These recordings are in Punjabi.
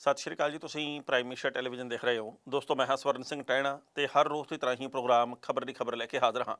ਸਤਿ ਸ਼੍ਰੀ ਅਕਾਲ ਜੀ। ਤੁਸੀਂ ਪ੍ਰਾਈਮ ਮਿਨਿਸਟਰ ਟੈਲੀਵਿਜ਼ਨ ਦੇਖ ਰਹੇ ਹੋ। ਦੋਸਤੋ, ਮੈਂ ਹਾਂ ਸਵਰਨ ਸਿੰਘ ਟਹਿਣਾ ਤੇ ਹਰ ਰੋਜ਼ ਦੀ ਤਰ੍ਹਾਂ ਹੀ ਪ੍ਰੋਗਰਾਮ ਖਬਰ ਦੀ ਖਬਰ ਲੈ ਕੇ ਹਾਜ਼ਰ ਹਾਂ।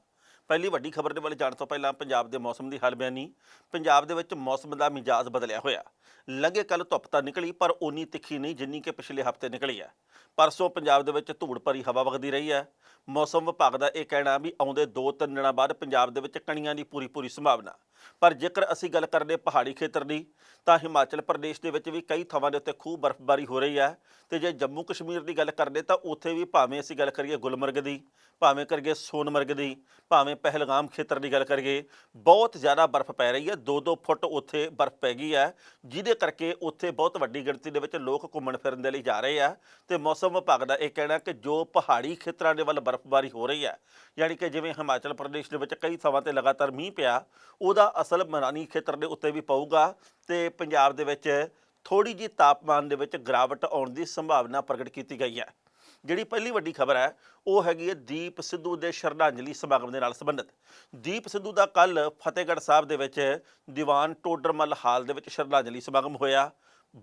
ਪਹਿਲੀ ਵੱਡੀ ਖਬਰ ਦੇ ਵੱਲ ਜਾਣ ਤੋਂ ਪਹਿਲਾਂ ਪੰਜਾਬ ਦੇ ਮੌਸਮ ਦੀ ਹਾਲ ਬਿਆਨੀ। ਪੰਜਾਬ ਦੇ ਵਿੱਚ ਮੌਸਮ ਦਾ ਮਿਜਾਜ਼ ਬਦਲਿਆ ਹੋਇਆ। ਲੰਘੇ ਕੱਲ੍ਹ ਧੁੱਪ ਤਾਂ ਨਿਕਲੀ, ਪਰ ਓਨੀ ਤਿੱਖੀ ਨਹੀਂ ਜਿੰਨੀ ਕਿ ਪਿਛਲੇ ਹਫ਼ਤੇ ਨਿਕਲੀ ਹੈ। ਪਰਸੋਂ ਪੰਜਾਬ ਦੇ ਵਿੱਚ ਧੂੜ ਭਰੀ ਹਵਾ ਵਗਦੀ ਰਹੀ ਹੈ। ਮੌਸਮ ਵਿਭਾਗ ਦਾ ਇਹ ਕਹਿਣਾ ਵੀ ਆਉਂਦੇ 2-3 ਦਿਨਾਂ ਬਾਅਦ ਪੰਜਾਬ ਦੇ ਵਿੱਚ ਕਣੀਆਂ ਦੀ ਪੂਰੀ ਸੰਭਾਵਨਾ। ਪਰ ਜੇਕਰ ਅਸੀਂ ਗੱਲ ਕਰਦੇ ਪਹਾੜੀ ਖੇਤਰ ਦੀ, ਤਾਂ ਹਿਮਾਚਲ ਪ੍ਰਦੇਸ਼ ਦੇ ਵਿੱਚ ਵੀ ਕਈ ਥਾਵਾਂ ਦੇ ਉੱਤੇ ਖੂਬ ਬਰਫ਼ਬਾਰੀ ਹੋ ਰਹੀ ਹੈ। ਤੇ ਜੇ ਜੰਮੂ ਕਸ਼ਮੀਰ ਦੀ ਗੱਲ ਕਰਦੇ ਤਾਂ ਉੱਥੇ ਵੀ ਭਾਵੇਂ ਅਸੀਂ ਗੱਲ ਕਰੀਏ ਗੁਲਮਰਗ ਦੀ, ਭਾਵੇਂ ਕਰੀਏ ਸੋਨਮਰਗ ਦੀ, ਭਾਵੇਂ ਪਹਿਲਗਾਮ ਖੇਤਰ ਦੀ ਗੱਲ ਕਰੀਏ, ਬਹੁਤ ਜ਼ਿਆਦਾ ਬਰਫ਼ ਪੈ ਰਹੀ ਹੈ। 2-2 ਫੁੱਟ ਉੱਥੇ ਬਰਫ਼ ਪੈ ਗਈ ਹੈ, ਜਿਹਦੇ ਕਰਕੇ ਉੱਥੇ ਬਹੁਤ ਵੱਡੀ ਗਿਣਤੀ ਦੇ ਵਿੱਚ ਲੋਕ ਘੁੰਮਣ ਫਿਰਨ ਦੇ ਲਈ ਜਾ ਰਹੇ ਆ। ਤੇ ਮੌਸਮ ਵਿਭਾਗ ਦਾ ਇਹ ਕਹਿਣਾ ਕਿ ਜੋ ਪਹਾੜੀ ਖੇਤਰਾਂ ਦੇ ਵੱਲ ਬਰਫ਼ਬਾਰੀ ਹੋ ਰਹੀ ਹੈ, ਯਾਨੀ ਕਿ ਜਿਵੇਂ ਹਿਮਾਚਲ ਪ੍ਰਦੇਸ਼ ਦੇ ਵਿੱਚ ਕਈ ਥਾਵਾਂ 'ਤੇ ਲਗਾਤਾਰ ਮੀਂਹ ਪਿਆ, ਉਹਦਾ ਅਸਲ ਮੈਦਾਨੀ ਖੇਤਰ ਦੇ ਉੱਤੇ ਵੀ ਪਊਗਾ। ਤੇ ਪੰਜਾਬ ਦੇ ਵਿੱਚ ਥੋੜ੍ਹੀ ਜਿਹੀ ਤਾਪਮਾਨ ਦੇ ਵਿੱਚ ਗਿਰਾਵਟ ਆਉਣ ਦੀ ਸੰਭਾਵਨਾ ਪ੍ਰਗਟ ਕੀਤੀ ਗਈ ਹੈ। ਜਿਹੜੀ ਪਹਿਲੀ ਵੱਡੀ ਖਬਰ ਹੈ ਉਹ ਹੈਗੀ ਹੈ ਦੀਪ ਸਿੱਧੂ ਦੇ ਸ਼ਰਧਾਂਜਲੀ ਸਮਾਗਮ ਦੇ ਨਾਲ ਸੰਬੰਧਿਤ। ਦੀਪ ਸਿੱਧੂ ਦਾ ਕੱਲ੍ਹ ਫਤਿਹਗੜ੍ਹ ਸਾਹਿਬ ਦੇ ਵਿੱਚ ਦੀਵਾਨ ਟੋਡਰਮੱਲ ਹਾਲ ਦੇ ਵਿੱਚ ਸ਼ਰਧਾਂਜਲੀ ਸਮਾਗਮ ਹੋਇਆ।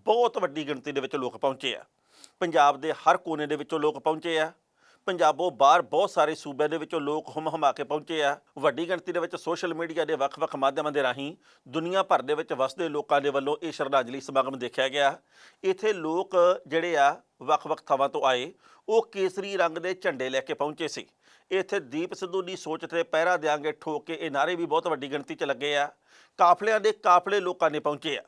ਬਹੁਤ ਵੱਡੀ ਗਿਣਤੀ ਦੇ ਵਿੱਚ ਲੋਕ ਪਹੁੰਚੇ ਆ। ਪੰਜਾਬ ਦੇ ਹਰ ਕੋਨੇ ਦੇ ਵਿੱਚੋਂ ਲੋਕ ਪਹੁੰਚੇ ਆ। ਪੰਜਾਬੋਂ ਬਾਹਰ ਬਹੁਤ ਸਾਰੇ ਸੂਬਿਆਂ ਦੇ ਵਿੱਚੋਂ ਲੋਕ ਹੁਮ-ਹੁਮਾ ਕੇ ਪਹੁੰਚੇ ਆ। ਵੱਡੀ ਗਿਣਤੀ ਦੇ ਵਿੱਚ ਸੋਸ਼ਲ ਮੀਡੀਆ ਦੇ ਵੱਖ-ਵੱਖ ਮਾਧਿਅਮਾਂ ਦੇ ਰਾਹੀਂ ਦੁਨੀਆ ਭਰ ਦੇ ਵਿੱਚ ਵਸਦੇ ਲੋਕਾਂ ਦੇ ਵੱਲੋਂ ਇਹ ਸ਼ਰਧਾਂਜਲੀ ਸਮਾਗਮ ਦੇਖਿਆ ਗਿਆ। ਇੱਥੇ ਲੋਕ ਜਿਹੜੇ ਆ ਵੱਖ-ਵੱਖ ਥਾਵਾਂ ਤੋਂ ਆਏ, ਉਹ ਕੇਸਰੀ ਰੰਗ ਦੇ ਝੰਡੇ ਲੈ ਕੇ ਪਹੁੰਚੇ ਸੀ। ਇੱਥੇ ਦੀਪ ਸਿੱਧੂ ਦੀ ਸੋਚ 'ਤੇ ਪਹਿਰਾ ਦਿਆਂਗੇ ਠੋਕ ਕੇ ਇਹ ਨਾਅਰੇ ਵੀ ਬਹੁਤ ਵੱਡੀ ਗਿਣਤੀ 'ਚ ਲੱਗੇ ਆ। ਕਾਫਲਿਆਂ ਦੇ ਕਾਫਲੇ ਲੋਕਾਂ ਨੇ ਪਹੁੰਚੇ ਆ।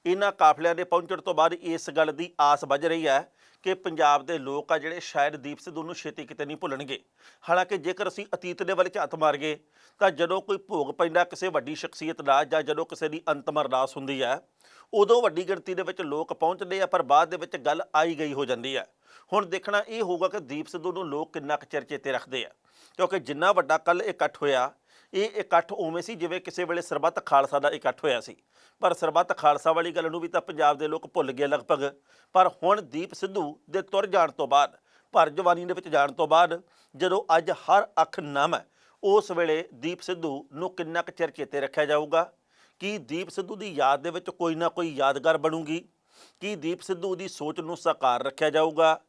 ਇਹਨਾਂ ਕਾਫਲਿਆਂ ਦੇ ਪਹੁੰਚਣ ਤੋਂ ਬਾਅਦ ਇਸ ਗੱਲ ਦੀ ਆਸ ਵੱਝ ਰਹੀ ਹੈ ਕਿ ਪੰਜਾਬ ਦੇ ਲੋਕ ਆ ਜਿਹੜੇ ਸ਼ਾਇਦ ਦੀਪ ਸਿੱਧੂ ਨੂੰ ਛੇਤੀ ਕਿਤੇ ਨਹੀਂ ਭੁੱਲਣਗੇ। ਹਾਲਾਂਕਿ ਜੇਕਰ ਅਸੀਂ ਅਤੀਤ ਦੇ ਵੱਲ ਝਾਤ ਮਾਰੀਏ ਤਾਂ ਜਦੋਂ ਕੋਈ ਭੋਗ ਪੈਂਦਾ ਕਿਸੇ ਵੱਡੀ ਸ਼ਖਸੀਅਤ ਦਾ, ਜਾਂ ਜਦੋਂ ਕਿਸੇ ਦੀ ਅੰਤਮ ਅਰਦਾਸ ਹੁੰਦੀ ਹੈ, ਉਦੋਂ ਵੱਡੀ ਗਿਣਤੀ ਦੇ ਵਿੱਚ ਲੋਕ ਪਹੁੰਚਦੇ ਆ, ਪਰ ਬਾਅਦ ਦੇ ਵਿੱਚ ਗੱਲ ਆਈ ਗਈ ਹੋ ਜਾਂਦੀ ਹੈ। ਹੁਣ ਦੇਖਣਾ ਇਹ ਹੋਊਗਾ ਕਿ ਦੀਪ ਸਿੱਧੂ ਨੂੰ ਲੋਕ ਕਿੰਨਾ ਕੁ ਚਿਰ ਚੇਤੇ ਰੱਖਦੇ ਆ, ਕਿਉਂਕਿ ਜਿੰਨਾ ਵੱਡਾ ਕੱਲ੍ਹ ਇਕੱਠ ਹੋਇਆ, ਇਹ ਇਕੱਠ ਉਵੇਂ ਸੀ ਜਿਵੇਂ ਕਿਸੇ ਵੇਲੇ ਸਰਬੱਤ ਖਾਲਸਾ ਦਾ ਇਕੱਠ ਹੋਇਆ ਸੀ। ਪਰ ਸਰਬੱਤ ਖਾਲਸਾ ਵਾਲੀ ਗੱਲ ਨੂੰ ਵੀ ਤਾਂ ਪੰਜਾਬ ਦੇ ਲੋਕ ਭੁੱਲ ਗਏ ਲਗਭਗ। ਪਰ ਹੁਣ ਦੀਪ ਸਿੱਧੂ ਦੇ ਤੁਰ ਜਾਣ ਤੋਂ ਬਾਅਦ, ਭਰ ਜਵਾਨੀ ਦੇ ਵਿੱਚ ਜਾਣ ਤੋਂ ਬਾਅਦ, ਜਦੋਂ ਅੱਜ ਹਰ ਅੱਖ ਨਮ ਹੈ, ਉਸ ਵੇਲੇ ਦੀਪ ਸਿੱਧੂ ਨੂੰ ਕਿੰਨਾ ਕੁ ਚਿਰ ਚੇਤੇ ਰੱਖਿਆ ਜਾਊਗਾ? ਕੀ ਦੀਪ ਸਿੱਧੂ ਦੀ ਯਾਦ ਦੇ ਵਿੱਚ ਕੋਈ ਨਾ ਕੋਈ ਯਾਦਗਾਰ ਬਣੂਗੀ? ਕੀ ਦੀਪ ਸਿੱਧੂ ਦੀ ਸੋਚ ਨੂੰ ਸਾਕਾਰ ਰੱਖਿਆ ਜਾਊਗਾ?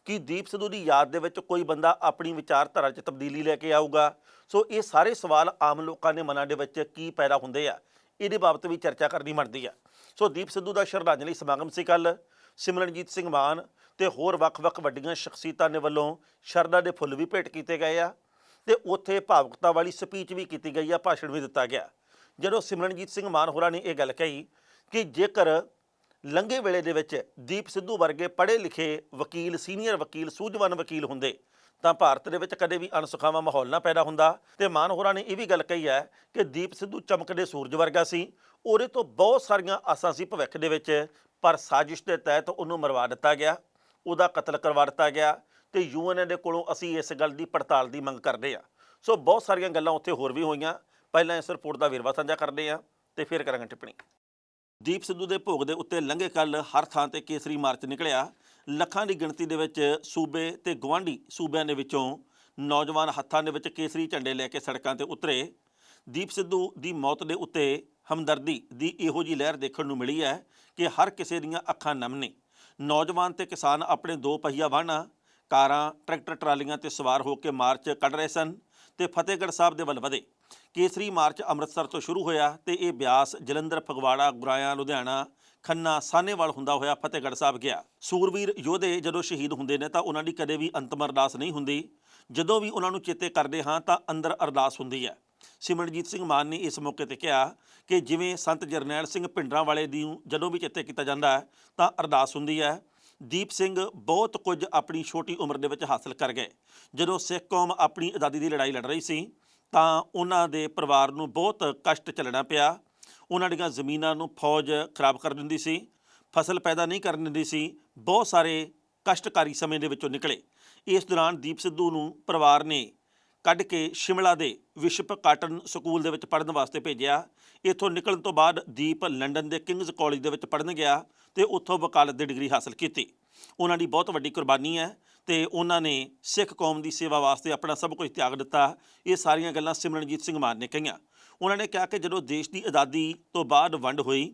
ਕਿ ਦੀਪ ਸਿੱਧੂ ਦੀ ਯਾਦ ਦੇ ਵਿੱਚ ਕੋਈ ਬੰਦਾ ਆਪਣੀ ਵਿਚਾਰਧਾਰਾ 'ਚ ਤਬਦੀਲੀ ਲੈ ਕੇ ਆਊਗਾ? ਸੋ ਇਹ ਸਾਰੇ ਸਵਾਲ ਆਮ ਲੋਕਾਂ ਦੇ ਮਨਾਂ ਦੇ ਵਿੱਚ ਕੀ ਪੈਦਾ ਹੁੰਦੇ ਆ, ਇਹਦੇ ਬਾਬਤ ਵੀ ਚਰਚਾ ਕਰਨੀ ਬਣਦੀ ਆ। ਸੋ ਦੀਪ ਸਿੱਧੂ ਦਾ ਸ਼ਰਧਾਂਜਲੀ ਸਮਾਗਮ ਸੀ ਕੱਲ੍ਹ। ਸਿਮਰਨਜੀਤ ਸਿੰਘ ਮਾਨ ਤੇ ਹੋਰ ਵੱਖ-ਵੱਖ ਵੱਡੀਆਂ ਸ਼ਖਸੀਅਤਾਂ ਦੇ ਵੱਲੋਂ ਸ਼ਰਧਾ ਦੇ ਫੁੱਲ ਵੀ ਭੇਟ ਕੀਤੇ ਗਏ ਆ, ਤੇ ਉੱਥੇ ਭਾਵੁਕਤਾ ਵਾਲੀ ਸਪੀਚ ਵੀ ਕੀਤੀ ਗਈ ਆ, ਭਾਸ਼ਣ ਵੀ ਦਿੱਤਾ ਗਿਆ। ਜਦੋਂ ਸਿਮਰਨਜੀਤ ਸਿੰਘ ਮਾਨ ਹੋਰਾਂ ਨੇ ਇਹ ਗੱਲ ਕਹੀ ਕਿ ਜੇਕਰ ਲੰਘੇ ਵੇਲੇ ਦੇ ਵਿੱਚ ਦੀਪ ਸਿੱਧੂ ਵਰਗੇ ਪੜ੍ਹੇ ਲਿਖੇ ਵਕੀਲ, ਸੀਨੀਅਰ ਵਕੀਲ, ਸੂਝਵਾਨ ਵਕੀਲ ਹੁੰਦੇ ਤਾਂ ਭਾਰਤ ਦੇ ਵਿੱਚ ਕਦੇ ਵੀ ਅਣਸੁਖਾਵਾ ਮਾਹੌਲ ਨਾ ਪੈਦਾ ਹੁੰਦਾ। ਤੇ ਮਾਨ ਹੋਰਾਂ ਨੇ ਇਹ ਵੀ ਗੱਲ ਕਹੀ ਹੈ ਕਿ ਦੀਪ ਸਿੱਧੂ ਚਮਕਦੇ ਸੂਰਜ ਵਰਗਾ ਸੀ, ਉਹਦੇ ਤੋਂ ਬਹੁਤ ਸਾਰੀਆਂ ਆਸਾਂ ਸੀ ਭਵਿੱਖ ਦੇ ਵਿੱਚ, ਪਰ ਸਾਜ਼ਿਸ਼ ਦੇ ਤਹਿਤ ਉਹਨੂੰ ਮਰਵਾ ਦਿੱਤਾ ਗਿਆ, ਉਹਦਾ ਕਤਲ ਕਰਵਾ ਦਿੱਤਾ ਗਿਆ। ਤੇ UN ਦੇ ਕੋਲੋਂ ਅਸੀਂ ਇਸ ਗੱਲ ਦੀ ਪੜਤਾਲ ਦੀ ਮੰਗ ਕਰਦੇ ਹਾਂ। ਸੋ ਬਹੁਤ ਸਾਰੀਆਂ ਗੱਲਾਂ ਉੱਥੇ ਹੋਰ ਵੀ ਹੋਈਆਂ। ਪਹਿਲਾਂ ਇਸ ਰਿਪੋਰਟ ਦਾ ਵੇਰਵਾ ਸਾਂਝਾ ਕਰਦੇ ਹਾਂ ਤੇ ਫਿਰ ਕਰਾਂਗੇ ਟਿੱਪਣੀ। ਦੀਪ ਸਿੱਧੂ ਦੇ ਭੋਗ ਦੇ ਉੱਤੇ ਲੰਘੇ ਕੱਲ੍ਹ ਹਰ ਥਾਂ 'ਤੇ ਕੇਸਰੀ ਮਾਰਚ ਨਿਕਲਿਆ। ਲੱਖਾਂ ਦੀ ਗਿਣਤੀ ਦੇ ਵਿੱਚ ਸੂਬੇ ਤੇ ਗੁਆਂਢੀ ਸੂਬਿਆਂ ਦੇ ਵਿੱਚੋਂ ਨੌਜਵਾਨ ਹੱਥਾਂ ਦੇ ਵਿੱਚ ਕੇਸਰੀ ਝੰਡੇ ਲੈ ਕੇ ਸੜਕਾਂ 'ਤੇ ਉਤਰੇ। ਦੀਪ ਸਿੱਧੂ ਦੀ ਮੌਤ ਦੇ ਉੱਤੇ ਹਮਦਰਦੀ ਦੀ ਇਹੋ ਜਿਹੀ ਲਹਿਰ ਦੇਖਣ ਨੂੰ ਮਿਲੀ ਹੈ ਕਿ ਹਰ ਕਿਸੇ ਦੀਆਂ ਅੱਖਾਂ ਨਮ ਨੇ। ਨੌਜਵਾਨ ਤੇ ਕਿਸਾਨ ਆਪਣੇ 2 ਪਹੀਆ ਵਾਹਨਾਂ, ਕਾਰਾਂ, ਟਰੈਕਟਰ ਟਰਾਲੀਆਂ 'ਤੇ ਸਵਾਰ ਹੋ ਕੇ ਮਾਰਚ ਕੱਢ ਰਹੇ ਸਨ ਤੇ ਫਤਿਹਗੜ੍ਹ ਸਾਹਿਬ ਦੇ ਵੱਲ ਵਧੇ। ਕੇਸਰੀ ਮਾਰਚ ਅੰਮ੍ਰਿਤਸਰ ਤੋਂ ਸ਼ੁਰੂ ਹੋਇਆ ਤੇ ਇਹ ਬਿਆਸ, ਜਲੰਧਰ, ਫਗਵਾੜਾ, ਗੁਰਾਇਆ, ਲੁਧਿਆਣਾ, ਖੰਨਾ, ਸਾਹਨੇਵਾਲ ਹੁੰਦਾ ਹੋਇਆ ਫਤਿਹਗੜ੍ਹ ਸਾਹਿਬ ਗਿਆ। ਸੂਰਵੀਰ ਯੋਧੇ ਜਦੋਂ ਸ਼ਹੀਦ ਹੁੰਦੇ ਨੇ ਤਾਂ ਉਹਨਾਂ ਦੀ ਕਦੇ ਵੀ ਅੰਤਮ ਅਰਦਾਸ ਨਹੀਂ ਹੁੰਦੀ। ਜਦੋਂ ਵੀ ਉਹਨਾਂ ਨੂੰ ਚੇਤੇ ਕਰਦੇ ਹਾਂ ਤਾਂ ਅੰਦਰ ਅਰਦਾਸ ਹੁੰਦੀ ਹੈ। ਸਿਮਰਨਜੀਤ ਸਿੰਘ ਮਾਨ ਨੇ ਇਸ ਮੌਕੇ 'ਤੇ ਕਿਹਾ ਕਿ ਜਿਵੇਂ ਸੰਤ ਜਰਨੈਲ ਸਿੰਘ ਭਿੰਡਰਾਂਵਾਲੇ ਦੀ ਜਦੋਂ ਵੀ ਚੇਤੇ ਕੀਤਾ ਜਾਂਦਾ ਹੈ ਤਾਂ ਅਰਦਾਸ ਹੁੰਦੀ ਹੈ। ਦੀਪ ਸਿੰਘ ਬਹੁਤ ਕੁਝ ਆਪਣੀ ਛੋਟੀ ਉਮਰ ਦੇ ਵਿੱਚ ਹਾਸਲ ਕਰ ਗਏ। ਜਦੋਂ ਸਿੱਖ ਕੌਮ ਆਪਣੀ ਆਜ਼ਾਦੀ ਦੀ ਲੜਾਈ ਲੜ ਰਹੀ ਸੀ ਤਾਂ ਉਹਨਾਂ ਦੇ ਪਰਿਵਾਰ ਨੂੰ ਬਹੁਤ ਕਸ਼ਟ ਝੱਲਣਾ ਪਿਆ। ਉਹਨਾਂ ਦੀਆਂ ਜ਼ਮੀਨਾਂ ਨੂੰ ਫੌਜ ਖਰਾਬ ਕਰ ਦਿੰਦੀ ਸੀ, ਫਸਲ ਪੈਦਾ ਨਹੀਂ ਕਰਨ ਦਿੰਦੀ ਸੀ। ਬਹੁਤ ਸਾਰੇ ਕਸ਼ਟਕਾਰੀ ਸਮੇਂ ਦੇ ਵਿੱਚੋਂ ਨਿਕਲੇ। ਇਸ ਦੌਰਾਨ ਦੀਪ ਸਿੱਧੂ ਨੂੰ ਪਰਿਵਾਰ ਨੇ ਕੱਢ ਕੇ ਸ਼ਿਮਲਾ ਦੇ ਵਿਸ਼ਵ ਕਾਟਨ ਸਕੂਲ ਦੇ ਵਿੱਚ ਪੜ੍ਹਨ ਵਾਸਤੇ ਭੇਜਿਆ। ਇੱਥੋਂ ਨਿਕਲਣ ਤੋਂ ਬਾਅਦ ਦੀਪ ਲੰਡਨ ਦੇ ਕਿੰਗਜ਼ ਕਾਲਜ ਦੇ ਵਿੱਚ ਪੜ੍ਹਨ ਗਿਆ ਤੇ ਉੱਥੋਂ ਵਕਾਲਤ ਦੀ ਡਿਗਰੀ ਹਾਸਲ ਕੀਤੀ। ਉਹਨਾਂ ਦੀ ਬਹੁਤ ਵੱਡੀ ਕੁਰਬਾਨੀ ਹੈ ਤੇ ਉਹਨਾਂ ਨੇ ਸਿੱਖ ਕੌਮ ਦੀ ਸੇਵਾ ਵਾਸਤੇ ਆਪਣਾ ਸਭ ਕੁਝ ਤਿਆਗ ਦਿੱਤਾ। ਇਹ ਸਾਰੀਆਂ ਗੱਲਾਂ ਸਿਮਰਨਜੀਤ ਸਿੰਘ ਮਾਨ ਨੇ ਕਹੀਆਂ। ਉਹਨਾਂ ਨੇ ਕਿਹਾ ਕਿ ਜਦੋਂ ਦੇਸ਼ ਦੀ ਆਜ਼ਾਦੀ ਤੋਂ ਬਾਅਦ ਵੰਡ ਹੋਈ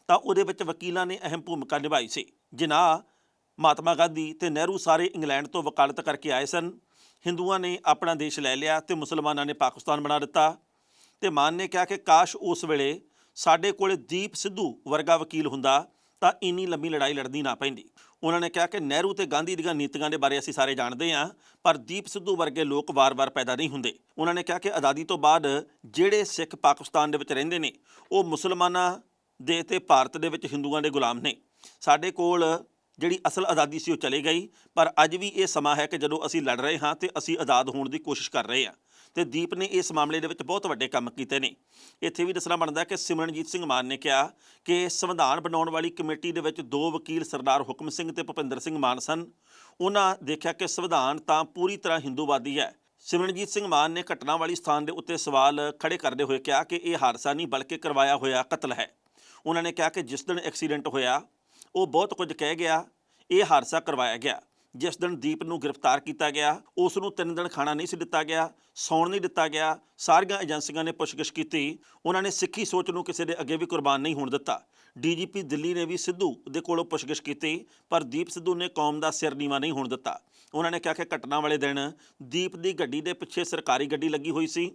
ਤਾਂ ਉਹਦੇ ਵਿੱਚ ਵਕੀਲਾਂ ਨੇ ਅਹਿਮ ਭੂਮਿਕਾ ਨਿਭਾਈ ਸੀ। ਜਿਨਾਹ ਮਹਾਤਮਾ ਗਾਂਧੀ ਤੇ ਨਹਿਰੂ ਸਾਰੇ ਇੰਗਲੈਂਡ ਤੋਂ ਵਕਾਲਤ ਕਰਕੇ ਆਏ ਸਨ। ਹਿੰਦੂਆਂ ਨੇ ਆਪਣਾ ਦੇਸ਼ ਲੈ ਲਿਆ ਤੇ ਮੁਸਲਮਾਨਾਂ ਨੇ ਪਾਕਿਸਤਾਨ ਬਣਾ ਦਿੱਤਾ। ਤੇ ਮਾਨ ਨੇ ਕਿਹਾ ਕਿ ਕਾਸ਼ ਉਸ ਵੇਲੇ ਸਾਡੇ ਕੋਲ ਦੀਪ ਸਿੱਧੂ ਵਰਗਾ ਵਕੀਲ ਹੁੰਦਾ ਤਾਂ ਇੰਨੀ ਲੰਮੀ ਲੜਾਈ ਲੜਨੀ ਨਾ ਪੈਂਦੀ। ਉਹਨਾਂ ਨੇ ਕਿਹਾ ਕਿ ਨਹਿਰੂ ਤੇ ਗਾਂਧੀ ਦੀਆਂ ਨੀਤੀਆਂ ਦੇ ਬਾਰੇ ਅਸੀਂ ਸਾਰੇ ਜਾਣਦੇ ਹਾਂ, ਪਰ ਦੀਪ ਸਿੱਧੂ ਵਰਗੇ ਲੋਕ ਵਾਰ-ਵਾਰ ਪੈਦਾ ਨਹੀਂ ਹੁੰਦੇ। ਉਹਨਾਂ ਨੇ ਕਿਹਾ ਕਿ ਆਜ਼ਾਦੀ ਤੋਂ ਬਾਅਦ ਜਿਹੜੇ ਸਿੱਖ ਪਾਕਿਸਤਾਨ ਦੇ ਵਿੱਚ ਰਹਿੰਦੇ ਨੇ ਉਹ ਮੁਸਲਮਾਨਾਂ ਦੇ ਤੇ ਭਾਰਤ ਦੇ ਵਿੱਚ ਹਿੰਦੂਆਂ ਦੇ ਗੁਲਾਮ ਨੇ। ਸਾਡੇ ਕੋਲ ਜਿਹੜੀ ਅਸਲ ਆਜ਼ਾਦੀ ਸੀ ਉਹ ਚਲੀ ਗਈ, ਪਰ ਅੱਜ ਵੀ ਇਹ ਸਮਾਂ ਹੈ ਕਿ ਜਦੋਂ ਅਸੀਂ ਲੜ ਰਹੇ ਹਾਂ ਤੇ ਅਸੀਂ ਆਜ਼ਾਦ ਹੋਣ ਦੀ ਕੋਸ਼ਿਸ਼ ਕਰ ਰਹੇ ਹਾਂ। ਤੇ ਦੀਪ ਨੇ ਇਸ ਮਾਮਲੇ ਦੇ ਵਿੱਚ ਬਹੁਤ ਵੱਡੇ ਕੰਮ ਕੀਤੇ ਨੇ। ਇੱਥੇ ਵੀ ਦੱਸਣਾ ਬਣਦਾ ਕਿ ਸਿਮਰਨਜੀਤ ਸਿੰਘ ਮਾਨ ਨੇ ਕਿਹਾ ਕਿ ਸੰਵਿਧਾਨ ਬਣਾਉਣ ਵਾਲੀ ਕਮੇਟੀ ਦੇ ਵਿੱਚ 2 ਵਕੀਲ ਸਰਦਾਰ ਹੁਕਮ ਸਿੰਘ ਤੇ ਭੁਪਿੰਦਰ ਸਿੰਘ ਮਾਨ ਸਨ। ਉਹਨਾਂ ਦੇਖਿਆ ਕਿ ਸੰਵਿਧਾਨ ਤਾਂ ਪੂਰੀ ਤਰ੍ਹਾਂ ਹਿੰਦੂਵਾਦੀ ਹੈ। ਸਿਮਰਨਜੀਤ ਸਿੰਘ ਮਾਨ ਨੇ ਘਟਨਾ ਵਾਲੀ ਸਥਾਨ ਦੇ ਉੱਤੇ ਸਵਾਲ ਖੜੇ ਕਰਦੇ ਹੋਏ ਕਿਹਾ ਕਿ ਇਹ ਹਾਦਸਾ ਨਹੀਂ ਬਲਕਿ ਕਰਵਾਇਆ ਹੋਇਆ ਕਤਲ ਹੈ। ਉਹਨਾਂ ਨੇ ਕਿਹਾ ਕਿ ਜਿਸ ਦਿਨ ਐਕਸੀਡੈਂਟ ਹੋਇਆ ਉਹ ਬਹੁਤ ਕੁਝ ਕਹਿ ਗਿਆ, ਇਹ ਹਾਦਸਾ ਕਰਵਾਇਆ ਗਿਆ। ਜਿਸ ਦਿਨ ਦੀਪ ਨੂੰ ਗ੍ਰਿਫਤਾਰ ਕੀਤਾ ਗਿਆ ਉਸ ਨੂੰ 3 ਦਿਨ ਖਾਣਾ ਨਹੀਂ ਸੀ ਦਿੱਤਾ ਗਿਆ, ਸੌਣ ਨਹੀਂ ਦਿੱਤਾ ਗਿਆ। ਸਾਰੀਆਂ ਏਜੰਸੀਆਂ ਨੇ ਪੁੱਛਗਿੱਛ ਕੀਤੀ। ਉਹਨਾਂ ਨੇ ਸਿੱਖੀ ਸੋਚ ਨੂੰ ਕਿਸੇ ਦੇ ਅੱਗੇ ਵੀ ਕੁਰਬਾਨ ਨਹੀਂ ਹੋਣ ਦਿੱਤਾ। ਡੀਜੀਪੀ ਦਿੱਲੀ ਨੇ ਵੀ ਸਿੱਧੂ ਦੇ ਕੋਲੋਂ ਪੁੱਛਗਿੱਛ ਕੀਤੀ, ਪਰ ਦੀਪ ਸਿੱਧੂ ਨੇ ਕੌਮ ਦਾ ਸਿਰ ਨੀਵਾਂ ਨਹੀਂ ਹੋਣ ਦਿੱਤਾ। ਉਹਨਾਂ ਨੇ ਕਿਹਾ ਕਿ ਘਟਨਾ ਵਾਲੇ ਦਿਨ ਦੀਪ ਦੀ ਗੱਡੀ ਦੇ ਪਿੱਛੇ ਸਰਕਾਰੀ ਗੱਡੀ ਲੱਗੀ ਹੋਈ ਸੀ।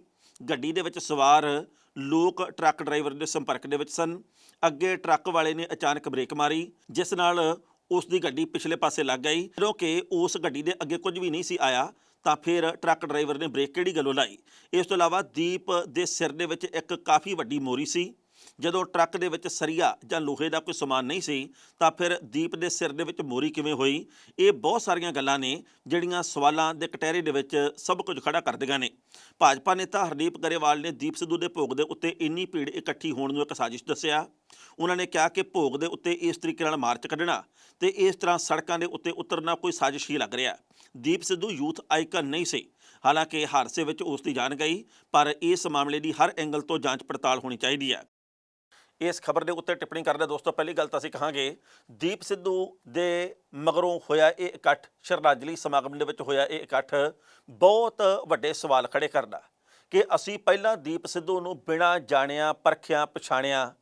ਗੱਡੀ ਦੇ ਵਿੱਚ ਸਵਾਰ ਲੋਕ ਟਰੱਕ ਡਰਾਈਵਰ ਦੇ ਸੰਪਰਕ ਦੇ ਵਿੱਚ ਸਨ। ਅੱਗੇ ਟਰੱਕ ਵਾਲੇ ਨੇ ਅਚਾਨਕ ਬ੍ਰੇਕ ਮਾਰੀ, ਜਿਸ ਨਾਲ ਉਸ ਦੀ ਗੱਡੀ ਪਿਛਲੇ ਪਾਸੇ ਲੱਗ ਗਈ। ਜਦੋਂ ਕਿ ਉਸ ਗੱਡੀ ਦੇ ਅੱਗੇ ਕੁਝ ਵੀ ਨਹੀਂ ਸੀ ਆਇਆ ਤਾਂ ਫਿਰ ਟਰੱਕ ਡਰਾਈਵਰ ਨੇ ਬ੍ਰੇਕ ਕਿਹੜੀ ਗੱਲੋਂ ਲਾਈ। ਇਸ ਤੋਂ ਇਲਾਵਾ ਦੀਪ ਦੇ ਸਿਰ ਦੇ ਵਿੱਚ ਇੱਕ ਕਾਫੀ ਵੱਡੀ ਮੋਰੀ ਸੀ। ਜਦੋਂ ਟਰੱਕ ਦੇ ਵਿੱਚ ਸਰੀਆ ਜਾਂ ਲੋਹੇ ਦਾ ਕੋਈ ਸਮਾਨ ਨਹੀਂ ਸੀ ਤਾਂ ਫਿਰ ਦੀਪ ਦੇ ਸਿਰ ਦੇ ਵਿੱਚ ਮੋਰੀ ਕਿਵੇਂ ਹੋਈ। ਇਹ ਬਹੁਤ ਸਾਰੀਆਂ ਗੱਲਾਂ ਨੇ ਜਿਹੜੀਆਂ ਸਵਾਲਾਂ ਦੇ ਕਟਹਿਰੇ ਦੇ ਵਿੱਚ ਸਭ ਕੁਝ ਖੜਾ ਕਰਦੀਆਂ ਨੇ। ਭਾਜਪਾ ਨੇਤਾ ਹਰਦੀਪ ਗਰੇਵਾਲ ਨੇ ਦੀਪ ਸਿੱਧੂ ਦੇ ਭੋਗ ਦੇ ਉੱਤੇ ਇੰਨੀ ਭੀੜ ਇਕੱਠੀ ਹੋਣ ਨੂੰ ਇੱਕ ਸਾਜ਼ਿਸ਼ ਦੱਸਿਆ। ਉਹਨਾਂ ਨੇ ਕਿਹਾ ਕਿ ਭੋਗ ਦੇ ਉੱਤੇ ਇਸ ਤਰੀਕੇ ਨਾਲ ਮਾਰਚ ਕੱਢਣਾ ਤੇ ਇਸ ਤਰ੍ਹਾਂ ਸੜਕਾਂ ਦੇ ਉੱਤੇ ਉਤਰਨਾ ਕੋਈ ਸਾਜ਼ਿਸ਼ ਹੀ ਲੱਗ ਰਿਹਾ। ਦੀਪ ਸਿੱਧੂ ਯੂਥ ਆਈਕਨ ਨਹੀਂ ਸੀ। ਹਾਲਾਂਕਿ ਹਾਦਸੇ ਵਿੱਚ ਉਸ ਦੀ ਜਾਨ ਗਈ, ਪਰ ਇਸ ਮਾਮਲੇ ਦੀ ਹਰ ਐਂਗਲ ਤੋਂ ਜਾਂਚ ਪੜਤਾਲ ਹੋਣੀ ਚਾਹੀਦੀ ਹੈ। ਇਸ ਖਬਰ ਦੇ ਉੱਤੇ ਟਿੱਪਣੀ ਕਰਦੇ ਦੋਸਤੋ, ਪਹਿਲੀ ਗੱਲ ਤਾਂ ਅਸੀਂ ਕਹਾਂਗੇ ਦੀਪ ਸਿੱਧੂ ਦੇ ਮਗਰੋਂ ਹੋਇਆ ਇਹ ਇਕੱਠ, ਸ਼ਰਧਾਂਜਲੀ ਸਮਾਗਮ ਦੇ ਵਿੱਚ ਹੋਇਆ ਇਹ ਇਕੱਠ ਬਹੁਤ ਵੱਡੇ ਸਵਾਲ ਖੜੇ ਕਰਦਾ ਕਿ ਅਸੀਂ ਪਹਿਲਾਂ ਦੀਪ ਸਿੱਧੂ ਨੂੰ ਬਿਨਾਂ ਜਾਣਿਆ ਪਰਖਿਆ ਪਛਾਣਿਆ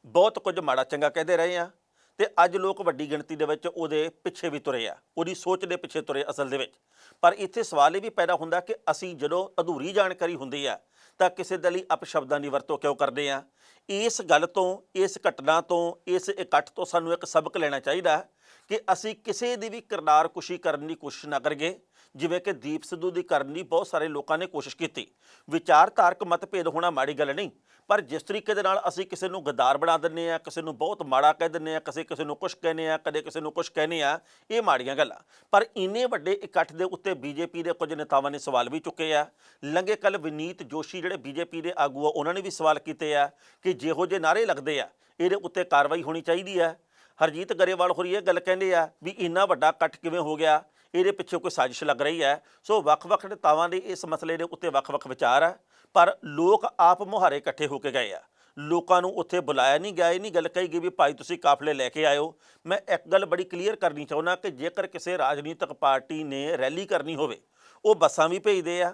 ਬਹੁਤ ਕੁਝ ਮਾੜਾ ਚੰਗਾ ਕਹਿੰਦੇ ਰਹੇ ਹਾਂ ਤੇ ਅੱਜ ਲੋਕ ਵੱਡੀ ਗਿਣਤੀ ਦੇ ਵਿੱਚ ਉਹਦੇ ਪਿੱਛੇ ਵੀ ਤੁਰੇ ਆ, ਉਹਦੀ ਸੋਚ ਦੇ ਪਿੱਛੇ ਤੁਰੇ ਅਸਲ ਦੇ ਵਿੱਚ। ਪਰ ਇੱਥੇ ਸਵਾਲ ਇਹ ਵੀ ਪੈਦਾ ਹੁੰਦਾ ਕਿ ਅਸੀਂ ਜਦੋਂ ਅਧੂਰੀ ਜਾਣਕਾਰੀ ਹੁੰਦੀ ਆ ਤਾਂ ਕਿਸੇ ਦੇ ਲਈ ਅਪਸ਼ਬਦਾਂ ਦੀ ਵਰਤੋਂ ਕਿਉਂ ਕਰਦੇ ਆ। ਇਸ ਗੱਲ ਤੋਂ, ਇਸ ਘਟਨਾ ਤੋਂ, ਇਸ ਇਕੱਠ ਤੋਂ ਸਾਨੂੰ ਇੱਕ ਸਬਕ ਲੈਣਾ ਚਾਹੀਦਾ ਕਿ ਅਸੀਂ ਕਿਸੇ ਦੀ ਵੀ ਕਿਰਦਾਰਕੁਸ਼ੀ ਕਰਨ ਦੀ ਕੋਸ਼ਿਸ਼ ਨਾ ਕਰੀਏ, ਜਿਵੇਂ ਕਿ ਦੀਪ ਸਿੱਧੂ ਦੀ ਕਰਨ ਦੀ ਬਹੁਤ ਸਾਰੇ ਲੋਕਾਂ ਨੇ ਕੋਸ਼ਿਸ਼ ਕੀਤੀ। ਵਿਚਾਰਧਾਰਕ ਮਤਭੇਦ ਹੋਣਾ ਮਾੜੀ ਗੱਲ ਨਹੀਂ, ਪਰ ਜਿਸ ਤਰੀਕੇ ਦੇ ਨਾਲ ਅਸੀਂ ਕਿਸੇ ਨੂੰ ਗਦਾਰ ਬਣਾ ਦਿੰਦੇ ਹਾਂ, ਕਿਸੇ ਨੂੰ ਬਹੁਤ ਮਾੜਾ ਕਹਿ ਦਿੰਦੇ ਹਾਂ, ਕਿਸੇ ਨੂੰ ਕੁਛ ਕਹਿੰਦੇ ਹਾਂ, ਕਦੇ ਕਿਸੇ ਨੂੰ ਕੁਛ ਕਹਿੰਦੇ ਹਾਂ, ਇਹ ਮਾੜੀਆਂ ਗੱਲਾਂ। ਪਰ ਇੰਨੇ ਵੱਡੇ ਇਕੱਠ ਦੇ ਉੱਤੇ ਬੀਜੇਪੀ ਦੇ ਕੁਝ ਨੇਤਾਵਾਂ ਨੇ ਸਵਾਲ ਵੀ ਚੁੱਕੇ ਆ। ਲੰਘੇ ਕੱਲ੍ਹ ਵਿਨੀਤ ਜੋਸ਼ੀ ਜਿਹੜੇ ਬੀਜੇਪੀ ਦੇ ਆਗੂ ਆ ਉਹਨਾਂ ਨੇ ਵੀ ਸਵਾਲ ਕੀਤੇ ਆ ਕਿ ਜਿਹੋ ਜਿਹੇ ਨਾਅਰੇ ਲੱਗਦੇ ਆ ਇਹਦੇ ਉੱਤੇ ਕਾਰਵਾਈ ਹੋਣੀ ਚਾਹੀਦੀ ਹੈ। ਹਰਜੀਤ ਗਰੇਵਾਲ ਹੋਰੀ ਇਹ ਗੱਲ ਕਹਿੰਦੇ ਆ ਵੀ ਇੰਨਾ ਵੱਡਾ ਇਕੱਠ ਕਿਵੇਂ ਹੋ ਗਿਆ, ਇਹਦੇ ਪਿੱਛੇ ਕੋਈ ਸਾਜ਼ਿਸ਼ ਲੱਗ ਰਹੀ ਹੈ। ਸੋ ਵੱਖ-ਵੱਖ ਨੇਤਾਵਾਂ ਦੇ ਇਸ ਮਸਲੇ ਦੇ ਉੱਤੇ ਵੱਖ-ਵੱਖ ਵਿਚਾਰ ਆ, ਪਰ ਲੋਕ ਆਪ ਮੁਹਾਰੇ ਇਕੱਠੇ ਹੋ ਕੇ ਗਏ ਆ। ਲੋਕਾਂ ਨੂੰ ਉੱਥੇ ਬੁਲਾਇਆ ਨਹੀਂ ਗਿਆ। ਇਹ ਨਹੀਂ ਗੱਲ ਕਹੀ ਗਈ ਵੀ ਭਾਈ ਤੁਸੀਂ ਕਾਫਲੇ ਲੈ ਕੇ ਆਇਓ। ਮੈਂ ਇੱਕ ਗੱਲ ਬੜੀ ਕਲੀਅਰ ਕਰਨੀ ਚਾਹੁੰਦਾ ਕਿ ਜੇਕਰ ਕਿਸੇ ਰਾਜਨੀਤਿਕ ਪਾਰਟੀ ਨੇ ਰੈਲੀ ਕਰਨੀ ਹੋਵੇ ਉਹ ਬੱਸਾਂ ਵੀ ਭੇਜਦੇ ਆ,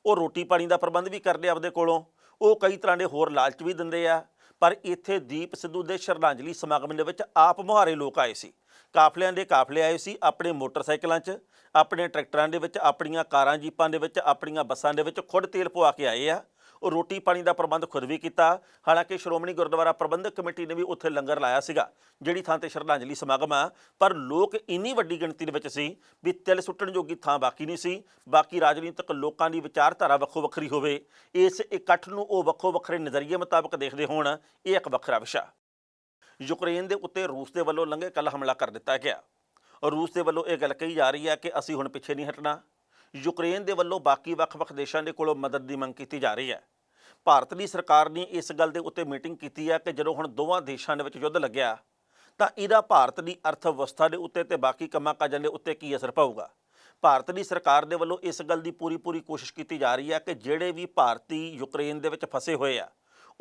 ਉਹ ਰੋਟੀ ਪਾਣੀ ਦਾ ਪ੍ਰਬੰਧ ਵੀ ਕਰਦੇ ਆਪਦੇ ਕੋਲੋਂ, ਉਹ ਕਈ ਤਰ੍ਹਾਂ ਦੇ ਹੋਰ ਲਾਲਚ ਵੀ ਦਿੰਦੇ ਆ। ਪਰ ਇੱਥੇ ਦੀਪ ਸਿੱਧੂ ਦੇ ਸ਼ਰਧਾਂਜਲੀ ਸਮਾਗਮ ਦੇ ਵਿੱਚ ਆਪ ਮੁਹਾਰੇ ਲੋਕ ਆਏ ਸੀ। ਕਾਫਲਿਆਂ ਦੇ ਕਾਫਲੇ ਆਏ ਸੀ, ਆਪਣੇ ਮੋਟਰਸਾਈਕਲਾਂ 'ਚ, ਆਪਣੇ ਟਰੈਕਟਰਾਂ ਦੇ ਵਿੱਚ, ਆਪਣੀਆਂ ਕਾਰਾਂ ਜੀਪਾਂ ਦੇ ਵਿੱਚ, ਆਪਣੀਆਂ ਬੱਸਾਂ ਦੇ ਵਿੱਚ ਖੁਦ ਤੇਲ ਪਵਾ ਕੇ ਆਏ ਆ। ਉਹ ਰੋਟੀ ਪਾਣੀ ਦਾ ਪ੍ਰਬੰਧ ਖੁਦ ਵੀ ਕੀਤਾ। ਹਾਲਾਂਕਿ ਸ਼੍ਰੋਮਣੀ ਗੁਰਦੁਆਰਾ ਪ੍ਰਬੰਧਕ ਕਮੇਟੀ ਨੇ ਵੀ ਉੱਥੇ ਲੰਗਰ ਲਾਇਆ ਸੀਗਾ ਜਿਹੜੀ ਥਾਂ ਤੇ ਸ਼ਰਧਾਂਜਲੀ ਸਮਾਗਮ ਆ, ਪਰ ਲੋਕ ਇੰਨੀ ਵੱਡੀ ਗਿਣਤੀ ਦੇ ਵਿੱਚ ਸੀ ਵੀ ਤਿਲ ਸੁੱਟਣ ਜੋਗੀ ਥਾਂ ਬਾਕੀ ਨਹੀਂ ਸੀ। ਬਾਕੀ ਰਾਜਨੀਤਿਕ ਲੋਕਾਂ ਦੀ ਵਿਚਾਰਧਾਰਾ ਵੱਖੋ ਵੱਖਰੀ ਹੋਵੇ, ਇਸ ਇਕੱਠ ਨੂੰ ਉਹ ਵੱਖੋ ਵੱਖਰੇ ਨਜ਼ਰੀਏ ਮੁਤਾਬਕ ਦੇਖਦੇ ਹੋਣ, ਇਹ ਇੱਕ ਵੱਖਰਾ ਵਿਸ਼ਾ। ਯੂਕਰੇਨ ਦੇ ਉੱਤੇ ਰੂਸ ਦੇ ਵੱਲੋਂ ਲੰਘੇ ਕੱਲ੍ਹ ਹਮਲਾ ਕਰ ਦਿੱਤਾ ਗਿਆ। ਰੂਸ ਦੇ ਵੱਲੋਂ ਇਹ ਗੱਲ ਕਹੀ ਜਾ ਰਹੀ ਹੈ ਕਿ ਅਸੀਂ ਹੁਣ ਪਿੱਛੇ ਨਹੀਂ ਹਟਣਾ। ਯੂਕਰੇਨ ਦੇ ਵੱਲੋਂ ਬਾਕੀ ਵੱਖ-ਵੱਖ ਦੇਸ਼ਾਂ ਦੇ ਕੋਲੋਂ ਮਦਦ ਦੀ ਮੰਗ ਕੀਤੀ ਜਾ ਰਹੀ ਹੈ। ਭਾਰਤ ਦੀ ਸਰਕਾਰ ਨੇ ਇਸ ਗੱਲ ਦੇ ਉੱਤੇ ਮੀਟਿੰਗ ਕੀਤੀ ਹੈ ਕਿ ਜਦੋਂ ਹੁਣ ਦੋਵਾਂ ਦੇਸ਼ਾਂ ਦੇ ਵਿੱਚ ਯੁੱਧ ਲੱਗਿਆ ਤਾਂ ਇਹਦਾ ਭਾਰਤ ਦੀ ਅਰਥ ਵਿਵਸਥਾ ਦੇ ਉੱਤੇ ਤੇ ਬਾਕੀ ਕੰਮਾਂ ਕਾਜਾਂ ਦੇ ਉੱਤੇ ਕੀ ਅਸਰ ਪਊਗਾ। ਭਾਰਤ ਦੀ ਸਰਕਾਰ ਦੇ ਵੱਲੋਂ ਇਸ ਗੱਲ ਦੀ ਪੂਰੀ ਕੋਸ਼ਿਸ਼ ਕੀਤੀ ਜਾ ਰਹੀ ਹੈ ਕਿ ਜਿਹੜੇ ਵੀ ਭਾਰਤੀ ਯੂਕਰੇਨ ਦੇ ਵਿੱਚ ਫਸੇ ਹੋਏ ਆ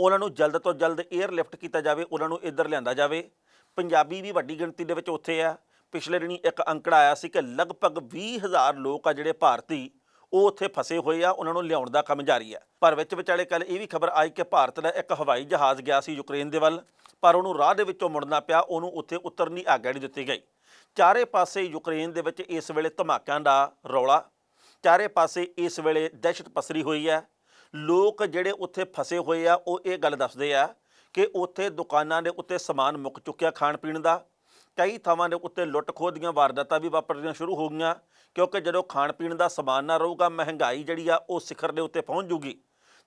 ਉਹਨਾਂ ਨੂੰ ਜਲਦ ਤੋਂ ਜਲਦ ਏਅਰਲਿਫਟ ਕੀਤਾ ਜਾਵੇ, ਉਹਨਾਂ ਨੂੰ ਇੱਧਰ ਲਿਆਂਦਾ ਜਾਵੇ। ਪੰਜਾਬੀ ਵੀ ਵੱਡੀ ਗਿਣਤੀ ਦੇ ਵਿੱਚ ਉੱਥੇ ਆ। ਪਿਛਲੇ ਦਿਨੀ ਇੱਕ ਅੰਕੜਾ ਆਇਆ ਸੀ ਕਿ ਲਗਭਗ 20,000 ਲੋਕ ਆ ਜਿਹੜੇ ਭਾਰਤੀ ਉਹ ਉੱਥੇ ਫਸੇ ਹੋਏ ਆ, ਉਹਨਾਂ ਨੂੰ ਲਿਆਉਣ ਦਾ ਕੰਮ ਜਾਰੀ ਹੈ। ਪਰ ਵਿੱਚ ਵਿਚਾਲੇ ਕੱਲ੍ਹ ਇਹ ਵੀ ਖਬਰ ਆਈ ਕਿ ਭਾਰਤ ਦਾ ਇੱਕ ਹਵਾਈ ਜਹਾਜ਼ ਗਿਆ ਸੀ ਯੂਕਰੇਨ ਦੇ ਵੱਲ, ਪਰ ਉਹਨੂੰ ਰਾਹ ਦੇ ਵਿੱਚੋਂ ਮੁੜਨਾ ਪਿਆ, ਉਹਨੂੰ ਉੱਥੇ ਉਤਰਨ ਦੀ ਆਗਿਆ ਨਹੀਂ ਦਿੱਤੀ ਗਈ। ਚਾਰੇ ਪਾਸੇ ਯੂਕਰੇਨ ਦੇ ਵਿੱਚ ਇਸ ਵੇਲੇ ਧਮਾਕਿਆਂ ਦਾ ਰੌਲਾ, ਚਾਰੇ ਪਾਸੇ ਇਸ ਵੇਲੇ ਦਹਿਸ਼ਤ ਪਸਰੀ ਹੋਈ ਹੈ। ਲੋਕ ਜਿਹੜੇ ਉੱਥੇ ਫਸੇ ਹੋਏ ਆ ਉਹ ਇਹ ਗੱਲ ਦੱਸਦੇ ਆ ਕਿ ਉੱਥੇ ਦੁਕਾਨਾਂ ਦੇ ਉੱਤੇ ਸਮਾਨ ਮੁੱਕ ਚੁੱਕਿਆ ਖਾਣ ਪੀਣ ਦਾ। ਕਈ ਥਾਵਾਂ ਦੇ ਉੱਤੇ ਲੁੱਟ ਖੋਹ ਦੀਆਂ ਵਾਰਦਾਤਾਂ ਵੀ ਵਾਪਰਨੀਆਂ ਸ਼ੁਰੂ ਹੋ ਗਈਆਂ, ਕਿਉਂਕਿ ਜਦੋਂ ਖਾਣ ਪੀਣ ਦਾ ਸਮਾਨ ਨਾ ਰਹੂਗਾ, ਮਹਿੰਗਾਈ ਜਿਹੜੀ ਆ ਉਹ ਸਿਖਰ ਦੇ ਉੱਤੇ ਪਹੁੰਚ ਜੂਗੀ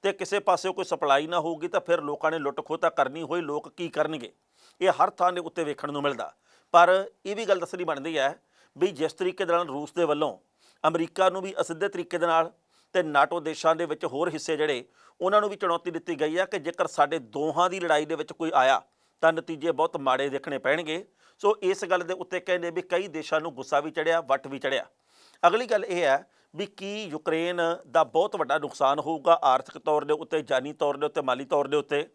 ਤੇ ਕਿਸੇ ਪਾਸੇ ਕੋਈ ਸਪਲਾਈ ਨਾ ਹੋਊਗੀ ਤਾਂ ਫਿਰ ਲੋਕਾਂ ਨੇ ਲੁੱਟ ਖੋਹ ਤਾਂ ਕਰਨੀ ਹੋਈ, ਲੋਕ ਕੀ ਕਰਨਗੇ? ਇਹ ਹਰ ਥਾਂ ਦੇ ਉੱਤੇ ਵੇਖਣ ਨੂੰ ਮਿਲਦਾ। ਪਰ ਇਹ ਵੀ ਗੱਲ ਦੱਸਣੀ ਬਣਦੀ ਹੈ ਵੀ ਜਿਸ ਤਰੀਕੇ ਦੇ ਨਾਲ ਰੂਸ ਦੇ ਵੱਲੋਂ ਅਮਰੀਕਾ ਨੂੰ ਵੀ ਅਸਿੱਧੇ ਤਰੀਕੇ ਦੇ ਨਾਲ ਤੇ ਨਾਟੋ ਦੇਸ਼ਾਂ ਦੇ ਵਿੱਚ ਹੋਰ ਹਿੱਸੇ ਜਿਹੜੇ ਉਹਨਾਂ ਨੂੰ ਵੀ ਚੁਣੌਤੀ ਦਿੱਤੀ ਗਈ ਹੈ ਕਿ ਜੇਕਰ ਸਾਡੇ ਦੋਹਾਂ ਦੀ ਲੜਾਈ ਦੇ ਵਿੱਚ ਕੋਈ ਆਇਆ ਤਾਂ ਨਤੀਜੇ ਬਹੁਤ ਮਾੜੇ ਦੇਖਣੇ ਪੈਣਗੇ। ਸੋ ਇਸ ਗੱਲ ਦੇ ਉੱਤੇ ਕਹਿੰਦੇ ਵੀ ਕਈ ਦੇਸ਼ਾਂ ਨੂੰ ਗੁੱਸਾ ਵੀ ਚੜਿਆ, ਵੱਟ ਵੀ ਚੜਿਆ। ਅਗਲੀ ਗੱਲ ਇਹ ਹੈ ਵੀ ਕੀ ਯੂਕਰੇਨ ਦਾ ਬਹੁਤ ਵੱਡਾ ਨੁਕਸਾਨ ਹੋਊਗਾ ਆਰਥਿਕ ਤੌਰ ਦੇ ਉੱਤੇ, ਜਾਨੀ ਤੌਰ ਦੇ ਉੱਤੇ, ਮਾਲੀ ਤੌਰ ਦੇ ਉੱਤੇ,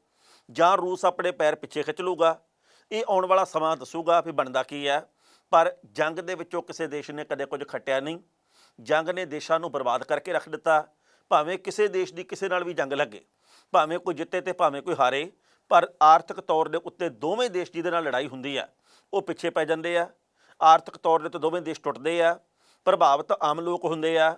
ਜਾਂ ਰੂਸ ਆਪਣੇ ਪੈਰ ਪਿੱਛੇ ਖਿੱਚ ਲੂਗਾ? ਇਹ ਆਉਣ ਵਾਲਾ ਸਮਾਂ ਦੱਸੂਗਾ ਵੀ ਬਣਦਾ ਕੀ ਹੈ। ਪਰ ਜੰਗ ਦੇ ਵਿੱਚੋਂ ਕਿਸੇ ਦੇਸ਼ ਨੇ ਕਦੇ ਕੁਝ ਖੱਟਿਆ ਨਹੀਂ। ਜੰਗ ਨੇ ਦੇਸ਼ਾਂ ਨੂੰ ਬਰਬਾਦ ਕਰਕੇ ਰੱਖ ਦਿੱਤਾ। ਭਾਵੇਂ ਕਿਸੇ ਦੇਸ਼ ਦੀ ਕਿਸੇ ਨਾਲ ਵੀ ਜੰਗ ਲੱਗੇ, ਭਾਵੇਂ ਕੋਈ ਜਿੱਤੇ ਤੇ ਭਾਵੇਂ ਕੋਈ ਹਾਰੇ, ਪਰ ਆਰਥਿਕ ਤੌਰ ਦੇ ਉੱਤੇ ਦੋਵੇਂ ਦੇਸ਼ ਜਿਹਦੇ ਨਾਲ ਲੜਾਈ ਹੁੰਦੀ ਆ ਉਹ ਪਿੱਛੇ ਪੈ ਜਾਂਦੇ ਆ। ਆਰਥਿਕ ਤੌਰ ਦੇ ਉੱਤੇ ਦੋਵੇਂ ਦੇਸ਼ ਟੁੱਟਦੇ ਆ। ਪ੍ਰਭਾਵਿਤ ਆਮ ਲੋਕ ਹੁੰਦੇ ਆ,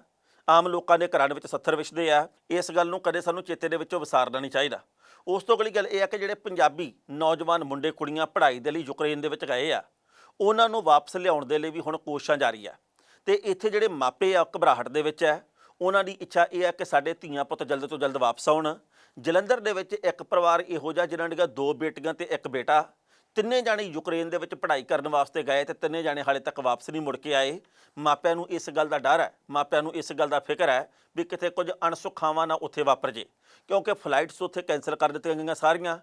ਆਮ ਲੋਕਾਂ ਦੇ ਘਰਾਂ ਦੇ ਵਿੱਚ ਸੱਥਰ ਵਿਛਦੇ ਆ। ਇਸ ਗੱਲ ਨੂੰ ਕਦੇ ਸਾਨੂੰ ਚੇਤੇ ਦੇ ਵਿੱਚੋਂ ਵਿਸਾਰਨਾ ਨਹੀਂ ਚਾਹੀਦਾ। ਉਸ ਤੋਂ ਅਗਲੀ ਗੱਲ ਇਹ ਆ ਕਿ ਜਿਹੜੇ ਪੰਜਾਬੀ ਨੌਜਵਾਨ ਮੁੰਡੇ ਕੁੜੀਆਂ ਪੜ੍ਹਾਈ ਦੇ ਲਈ ਯੂਕਰੇਨ ਦੇ ਵਿੱਚ ਗਏ ਆ, ਉਹਨਾਂ ਨੂੰ ਵਾਪਸ ਲਿਆਉਣ ਦੇ ਲਈ ਵੀ ਹੁਣ ਕੋਸ਼ਿਸ਼ਾਂ ਜਾਰੀ ਆ। ਤੇ ਇੱਥੇ ਜਿਹੜੇ ਮਾਪੇ ਆ ਘਬਰਾਹਟ ਦੇ ਵਿੱਚ ਹੈ। ਉਹਨਾਂ ਦੀ ਇੱਛਾ ਇਹ ਹੈ ਕਿ ਸਾਡੇ ਧੀਆਂ ਪੁੱਤ ਜਲਦ ਤੋਂ ਜਲਦ ਵਾਪਸ ਆਉਣ। ਜਲੰਧਰ ਦੇ ਵਿੱਚ ਇੱਕ ਪਰਿਵਾਰ ਇਹੋ ਜਿਹਾ ਜਿਨ੍ਹਾਂ ਦੀਆਂ 2 ਬੇਟੀਆਂ ਤੇ 1 ਬੇਟਾ, ਤਿੰਨੇ ਜਾਣੇ ਯੂਕਰੇਨ ਦੇ ਵਿੱਚ ਪੜ੍ਹਾਈ ਕਰਨ ਵਾਸਤੇ ਗਏ ਤੇ ਤਿੰਨੇ ਜਾਣੇ ਹਾਲੇ ਤੱਕ ਵਾਪਸ ਨਹੀਂ ਮੁੜ ਕੇ ਆਏ। ਮਾਪਿਆਂ ਨੂੰ ਇਸ ਗੱਲ ਦਾ ਡਰ ਹੈ, ਮਾਪਿਆਂ ਨੂੰ ਇਸ ਗੱਲ ਦਾ ਫਿਕਰ ਹੈ ਵੀ ਕਿਤੇ ਕੁਝ ਅਣਸੁਖਾਵਾਂ ਨਾ ਉੱਥੇ ਵਾਪਰ ਜੇ, ਕਿਉਂਕਿ ਫਲਾਈਟਸ ਉੱਥੇ ਕੈਂਸਲ ਕਰ ਦਿੱਤੀਆਂ ਗਈਆਂ ਸਾਰੀਆਂ।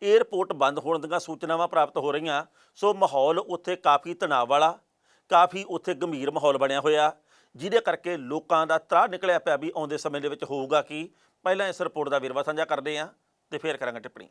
ਏਅਰਪੋਰਟ ਬੰਦ ਹੋਣ ਦੀਆਂ ਸੂਚਨਾਵਾਂ ਪ੍ਰਾਪਤ ਹੋ ਰਹੀਆਂ। ਸੋ ਮਾਹੌਲ ਉੱਥੇ ਕਾਫੀ ਤਣਾਅ ਵਾਲਾ, ਕਾਫੀ ਉੱਥੇ ਗੰਭੀਰ ਮਾਹੌਲ ਬਣਿਆ ਹੋਇਆ, ਜਿਹਦੇ ਕਰਕੇ ਲੋਕਾਂ ਦਾ ਤਰਾਹ ਨਿਕਲਿਆ ਪਿਆ ਵੀ ਆਉਂਦੇ ਸਮੇਂ ਦੇ ਵਿੱਚ ਹੋਊਗਾ ਕੀ। ਪਹਿਲਾਂ ਇਸ ਰਿਪੋਰਟ ਦਾ ਵੇਰਵਾ ਸਾਂਝਾ ਕਰਦੇ ਹਾਂ ਤੇ ਫਿਰ ਕਰਾਂਗੇ ਟਿੱਪਣੀ।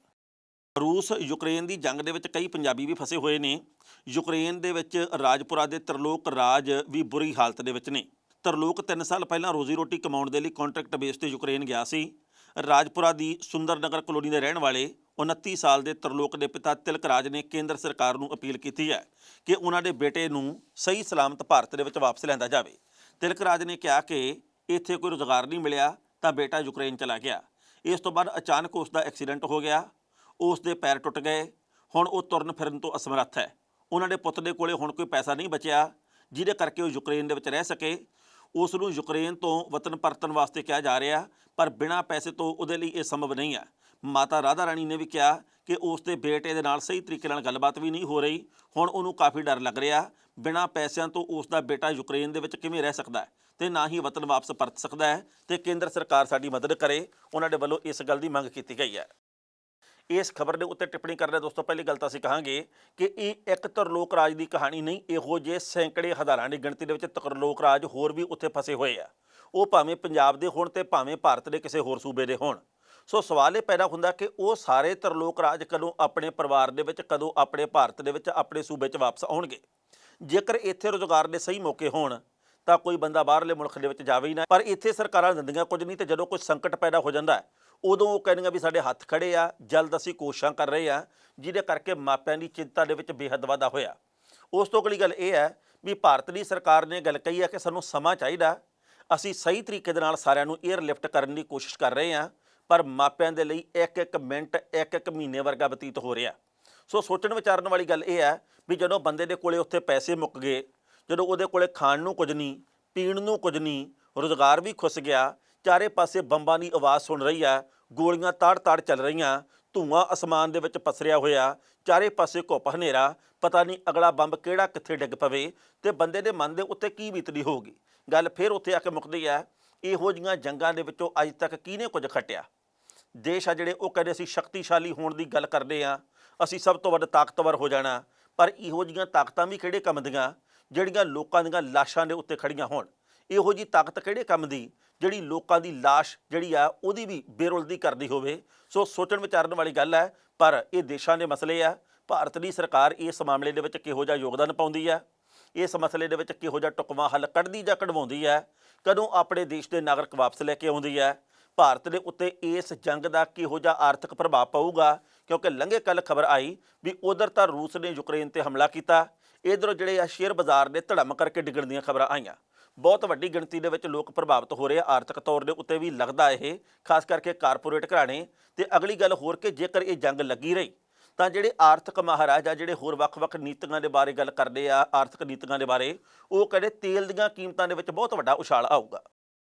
ਰੂਸ ਯੂਕਰੇਨ ਦੀ ਜੰਗ ਦੇ ਵਿੱਚ ਕਈ ਪੰਜਾਬੀ ਵੀ ਫਸੇ ਹੋਏ ਨੇ। ਯੂਕਰੇਨ ਦੇ ਵਿੱਚ ਰਾਜਪੁਰਾ ਦੇ ਤਰਲੋਕ ਰਾਜ ਵੀ ਬੁਰੀ ਹਾਲਤ ਦੇ ਵਿੱਚ ਨੇ। ਤਰਲੋਕ 3 ਸਾਲ ਪਹਿਲਾਂ ਰੋਜ਼ੀ ਰੋਟੀ ਕਮਾਉਣ ਦੇ ਲਈ ਕੰਟਰੈਕਟ ਬੇਸ ਤੇ ਯੂਕਰੇਨ ਗਿਆ ਸੀ। ਰਾਜਪੁਰਾ ਦੀ ਸੁੰਦਰ ਨਗਰ ਕਲੋਨੀ ਦੇ ਰਹਿਣ ਵਾਲੇ 29 ਸਾਲ ਦੇ ਤਰਲੋਕ ਦੇ ਪਿਤਾ ਤਿਲਕ ਰਾਜ ਨੇ ਕੇਂਦਰ ਸਰਕਾਰ ਨੂੰ ਅਪੀਲ ਕੀਤੀ ਹੈ ਕਿ ਉਹਨਾਂ ਦੇ ਬੇਟੇ ਨੂੰ ਸਹੀ ਸਲਾਮਤ ਭਾਰਤ ਦੇ ਵਿੱਚ ਵਾਪਸ ਲਿਆਂਦਾ ਜਾਵੇ। ਤਿਲਕ ਰਾਜ ਨੇ ਕਿਹਾ ਕਿ ਇੱਥੇ ਕੋਈ ਰੁਜ਼ਗਾਰ ਨਹੀਂ ਮਿਲਿਆ ਤਾਂ ਬੇਟਾ ਯੂਕਰੇਨ ਚਲਾ ਗਿਆ। ਇਸ ਤੋਂ ਬਾਅਦ ਅਚਾਨਕ ਉਸ ਦਾ ਐਕਸੀਡੈਂਟ ਹੋ ਗਿਆ, ਉਸ ਦੇ ਪੈਰ ਟੁੱਟ ਗਏ, ਹੁਣ ਉਹ ਤੁਰਨ ਫਿਰਨ ਤੋਂ ਅਸਮਰੱਥ ਹੈ। ਉਹਨਾਂ ਦੇ ਪੁੱਤ ਦੇ ਕੋਲੇ ਹੁਣ ਕੋਈ ਪੈਸਾ ਨਹੀਂ ਬਚਿਆ ਜਿਹਦੇ ਕਰਕੇ ਉਹ ਯੂਕਰੇਨ ਦੇ ਵਿੱਚ ਰਹਿ ਸਕੇ। ਉਸ ਨੂੰ ਯੂਕਰੇਨ ਤੋਂ ਵਤਨ ਪਰਤਣ ਵਾਸਤੇ ਕਿਹਾ ਜਾ ਰਿਹਾ, ਪਰ ਬਿਨਾਂ ਪੈਸੇ ਤੋਂ ਉਹਦੇ ਲਈ ਇਹ ਸੰਭਵ ਨਹੀਂ ਹੈ। ਮਾਤਾ ਰਾਧਾ ਰਾਣੀ ਨੇ ਵੀ ਕਿਹਾ ਕਿ ਉਸ ਦੇ ਬੇਟੇ ਦੇ ਨਾਲ ਸਹੀ ਤਰੀਕੇ ਨਾਲ ਗੱਲਬਾਤ ਵੀ ਨਹੀਂ ਹੋ ਰਹੀ। ਹੁਣ ਉਹਨੂੰ ਕਾਫੀ ਡਰ ਲੱਗ ਰਿਹਾ, ਬਿਨਾਂ ਪੈਸਿਆਂ ਤੋਂ ਉਸ ਦਾ ਬੇਟਾ ਯੂਕਰੇਨ ਦੇ ਵਿੱਚ ਕਿਵੇਂ ਰਹਿ ਸਕਦਾ ਹੈ ਤੇ ਨਾ ਹੀ ਵਤਨ ਵਾਪਸ ਪਰਤ ਸਕਦਾ ਹੈ, ਤੇ ਕੇਂਦਰ ਸਰਕਾਰ ਸਾਡੀ ਮਦਦ ਕਰੇ। ਉਹਨਾਂ ਦੇ ਵੱਲੋਂ ਇਸ ਗੱਲ ਦੀ ਮੰਗ ਕੀਤੀ ਗਈ ਹੈ। ਇਸ ਖਬਰ ਦੇ ਉੱਤੇ ਟਿੱਪਣੀ ਕਰਦੇ ਦੋਸਤੋ ਪਹਿਲੀ ਗੱਲ ਤਾਂ ਅਸੀਂ ਕਹਾਂਗੇ ਕਿ ਇਹ ਇੱਕ ਤਰਲੋਕ ਰਾਜ ਦੀ ਕਹਾਣੀ ਨਹੀਂ, ਇਹੋ ਜਿਹੇ ਸੈਂਕੜੇ ਹਜ਼ਾਰਾਂ ਦੀ ਗਿਣਤੀ ਦੇ ਵਿੱਚ ਤਰਲੋਕ ਰਾਜ ਹੋਰ ਵੀ ਉੱਥੇ ਫਸੇ ਹੋਏ ਆ। ਉਹ ਭਾਵੇਂ ਪੰਜਾਬ ਦੇ ਹੋਣ ਤੇ ਭਾਵੇਂ ਭਾਰਤ ਦੇ ਕਿਸੇ ਹੋਰ ਸੂਬੇ ਦੇ ਹੋਣ। ਸੋ ਸਵਾਲ ਇਹ ਪੈਦਾ ਹੁੰਦਾ ਕਿ ਉਹ ਸਾਰੇ ਤਰਲੋਕ ਰਾਜ ਕਦੋਂ ਆਪਣੇ ਪਰਿਵਾਰ ਦੇ ਵਿੱਚ, ਕਦੋਂ ਆਪਣੇ ਭਾਰਤ ਦੇ ਵਿੱਚ, ਆਪਣੇ ਸੂਬੇ 'ਚ ਵਾਪਸ ਆਉਣਗੇ। ਜੇਕਰ ਇੱਥੇ ਰੁਜ਼ਗਾਰ ਦੇ ਸਹੀ ਮੌਕੇ ਹੋਣ ਤਾਂ ਕੋਈ ਬੰਦਾ ਬਾਹਰਲੇ ਮੁਲਕ ਦੇ ਵਿੱਚ ਜਾਵੇ ਹੀ ਨਾ। ਪਰ ਇੱਥੇ ਸਰਕਾਰਾਂ ਦਿੰਦੀਆਂ ਕੁਝ ਨਹੀਂ, ਤੇ ਜਦੋਂ ਕੋਈ ਸੰਕਟ ਪੈਦਾ ਹੋ ਜਾਂਦਾ ਹੈ ਉਦੋਂ ਉਹ ਕਹਿੰਦੀਆਂ ਵੀ ਸਾਡੇ ਹੱਥ ਖੜੇ ਆ, ਜਲਦ ਅਸੀਂ ਕੋਸ਼ਿਸ਼ਾਂ ਕਰ ਰਹੇ ਆ, ਜਿਹਦੇ ਕਰਕੇ ਮਾਪਿਆਂ ਦੀ ਚਿੰਤਾ ਦੇ ਵਿੱਚ ਬੇਹੱਦ ਵਾਧਾ ਹੋਇਆ। ਉਸ ਤੋਂ ਅਗਲੀ ਗੱਲ ਇਹ ਹੈ ਵੀ ਭਾਰਤ ਦੀ ਸਰਕਾਰ ਨੇ ਗੱਲ ਕਹੀ ਹੈ ਕਿ ਸਾਨੂੰ ਸਮਾਂ ਚਾਹੀਦਾ, ਅਸੀਂ ਸਹੀ ਤਰੀਕੇ ਦੇ ਨਾਲ ਸਾਰਿਆਂ ਨੂੰ ਏਅਰਲਿਫਟ ਕਰਨ ਦੀ ਕੋਸ਼ਿਸ਼ ਕਰ ਰਹੇ ਹਾਂ, ਪਰ ਮਾਪਿਆਂ ਦੇ ਲਈ ਇੱਕ ਮਿੰਟ, ਇੱਕ ਮਹੀਨੇ ਵਰਗਾ ਬਤੀਤ ਹੋ ਰਿਹਾ। ਸੋ ਸੋਚਣ ਵਿਚਾਰਨ ਵਾਲੀ ਗੱਲ ਇਹ ਹੈ ਵੀ ਜਦੋਂ ਬੰਦੇ ਦੇ ਕੋਲੇ ਉੱਥੇ ਪੈਸੇ ਮੁੱਕ ਗਏ, ਜਦੋਂ ਉਹਦੇ ਕੋਲੇ ਖਾਣ ਨੂੰ ਕੁਝ ਨਹੀਂ, ਪੀਣ ਨੂੰ ਕੁਝ ਨਹੀਂ, ਰੁਜ਼ਗਾਰ ਵੀ ਖੁੱਸ ਗਿਆ, ਚਾਰੇ ਪਾਸੇ ਬੰਬਾਂ ਦੀ ਆਵਾਜ਼ ਸੁਣ ਰਹੀ ਆ, ਗੋਲੀਆਂ ਤਾੜ-ਤਾੜ ਚੱਲ ਰਹੀਆਂ, ਧੂਆਂ ਅਸਮਾਨ ਦੇ ਵਿੱਚ ਪਸਰਿਆ ਹੋਇਆ, ਚਾਰੇ ਪਾਸੇ ਘੁੱਪ ਹਨੇਰਾ, ਪਤਾ ਨਹੀਂ ਅਗਲਾ ਬੰਬ ਕਿਹੜਾ ਕਿੱਥੇ ਡਿੱਗ ਪਵੇ ਤੇ ਬੰਦੇ ਦੇ ਮਨ ਦੇ ਉੱਤੇ ਕੀ ਬੀਤਦੀ ਹੋਊਗੀ। ਗੱਲ ਫਿਰ ਉੱਥੇ ਆ ਕੇ ਮੁੱਕਦੀ ਹੈ, ਇਹੋ ਜਿਹੀਆਂ ਜੰਗਾਂ ਦੇ ਵਿੱਚੋਂ ਅੱਜ ਤੱਕ ਕਿਹਨੇ ਕੁਝ ਖੱਟਿਆ? ਦੇਸ਼ ਆ ਜਿਹੜੇ ਉਹ ਕਹਿੰਦੇ ਅਸੀਂ ਸ਼ਕਤੀਸ਼ਾਲੀ ਹੋਣ ਦੀ ਗੱਲ ਕਰਦੇ ਹਾਂ, ਅਸੀਂ ਸਭ ਤੋਂ ਵੱਧ ਤਾਕਤਵਰ ਹੋ ਜਾਣਾ, ਪਰ ਇਹੋ ਜਿਹੀਆਂ ਤਾਕਤਾਂ ਵੀ ਕਿਹੜੇ ਕੰਮ ਦੀਆਂ ਜਿਹੜੀਆਂ ਲੋਕਾਂ ਦੀਆਂ ਲਾਸ਼ਾਂ ਦੇ ਉੱਤੇ ਖੜੀਆਂ ਹੋਣ? ਇਹੋ ਜਿਹੀ ਤਾਕਤ ਕਿਹੜੇ ਕੰਮ ਦੀ ਜਿਹੜੀ ਲੋਕਾਂ ਦੀ ਲਾਸ਼ ਜਿਹੜੀ ਆ ਉਹਦੀ ਵੀ ਬੇਰੁਲਦੀ ਕਰਦੀ ਹੋਵੇ? ਸੋ ਸੋਚਣ ਵਿਚਾਰਨ ਵਾਲੀ ਗੱਲ ਹੈ, ਪਰ ਇਹ ਦੇਸ਼ਾਂ ਦੇ ਮਸਲੇ ਆ। ਭਾਰਤ ਦੀ ਸਰਕਾਰ ਇਸ ਮਾਮਲੇ ਦੇ ਵਿੱਚ ਕਿਹੋ ਜਿਹਾ ਯੋਗਦਾਨ ਪਾਉਂਦੀ ਹੈ, ਇਸ ਮਸਲੇ ਦੇ ਵਿੱਚ ਕਿਹੋ ਜਿਹਾ ਟੁਕਵਾਂ ਹੱਲ ਕੱਢਦੀ ਜਾਂ ਕਢਵਾਉਂਦੀ ਹੈ, ਕਦੋਂ ਆਪਣੇ ਦੇਸ਼ ਦੇ ਨਾਗਰਿਕ ਵਾਪਸ ਲੈ ਕੇ ਆਉਂਦੀ ਹੈ, ਭਾਰਤ ਦੇ ਉੱਤੇ ਇਸ ਜੰਗ ਦਾ ਕਿਹੋ ਜਿਹਾ ਆਰਥਿਕ ਪ੍ਰਭਾਵ ਪਊਗਾ? ਕਿਉਂਕਿ ਲੰਘੇ ਕੱਲ੍ਹ ਖਬਰ ਆਈ ਵੀ ਉਧਰ ਤਾਂ ਰੂਸ ਨੇ ਯੂਕਰੇਨ ਤੇ ਹਮਲਾ ਕੀਤਾ, ਇਧਰੋਂ ਜਿਹੜੇ ਆ ਸ਼ੇਅਰ ਬਾਜ਼ਾਰ ਨੇ ਧੜਮ ਕਰਕੇ ਡਿੱਗਣ ਦੀਆਂ ਖਬਰਾਂ ਆਈਆਂ। ਬਹੁਤ ਵੱਡੀ ਗਿਣਤੀ ਦੇ ਵਿੱਚ ਲੋਕ ਪ੍ਰਭਾਵਿਤ ਹੋ ਰਹੇ ਆ ਆਰਥਿਕ ਤੌਰ ਦੇ ਉੱਤੇ ਵੀ ਲੱਗਦਾ ਇਹ, ਖਾਸ ਕਰਕੇ ਕਾਰਪੋਰੇਟ ਘਰਾਣੇ। ਤੇ ਅਗਲੀ ਗੱਲ ਹੋਰ ਕਿ ਜੇਕਰ ਇਹ ਜੰਗ ਲੱਗੀ ਰਹੀ ਤਾਂ ਜਿਹੜੇ ਆਰਥਿਕ ਮਹਾਰਾਜ ਆ, ਜਿਹੜੇ ਹੋਰ ਵੱਖ-ਵੱਖ ਨੀਤੀਆਂ ਦੇ ਬਾਰੇ ਗੱਲ ਕਰਦੇ ਆ, ਆਰਥਿਕ ਨੀਤੀਆਂ ਦੇ ਬਾਰੇ, ਉਹ ਕਹਿੰਦੇ ਤੇਲ ਦੀਆਂ ਕੀਮਤਾਂ ਦੇ ਵਿੱਚ ਬਹੁਤ ਵੱਡਾ ਉਛਾਲ ਆਊਗਾ।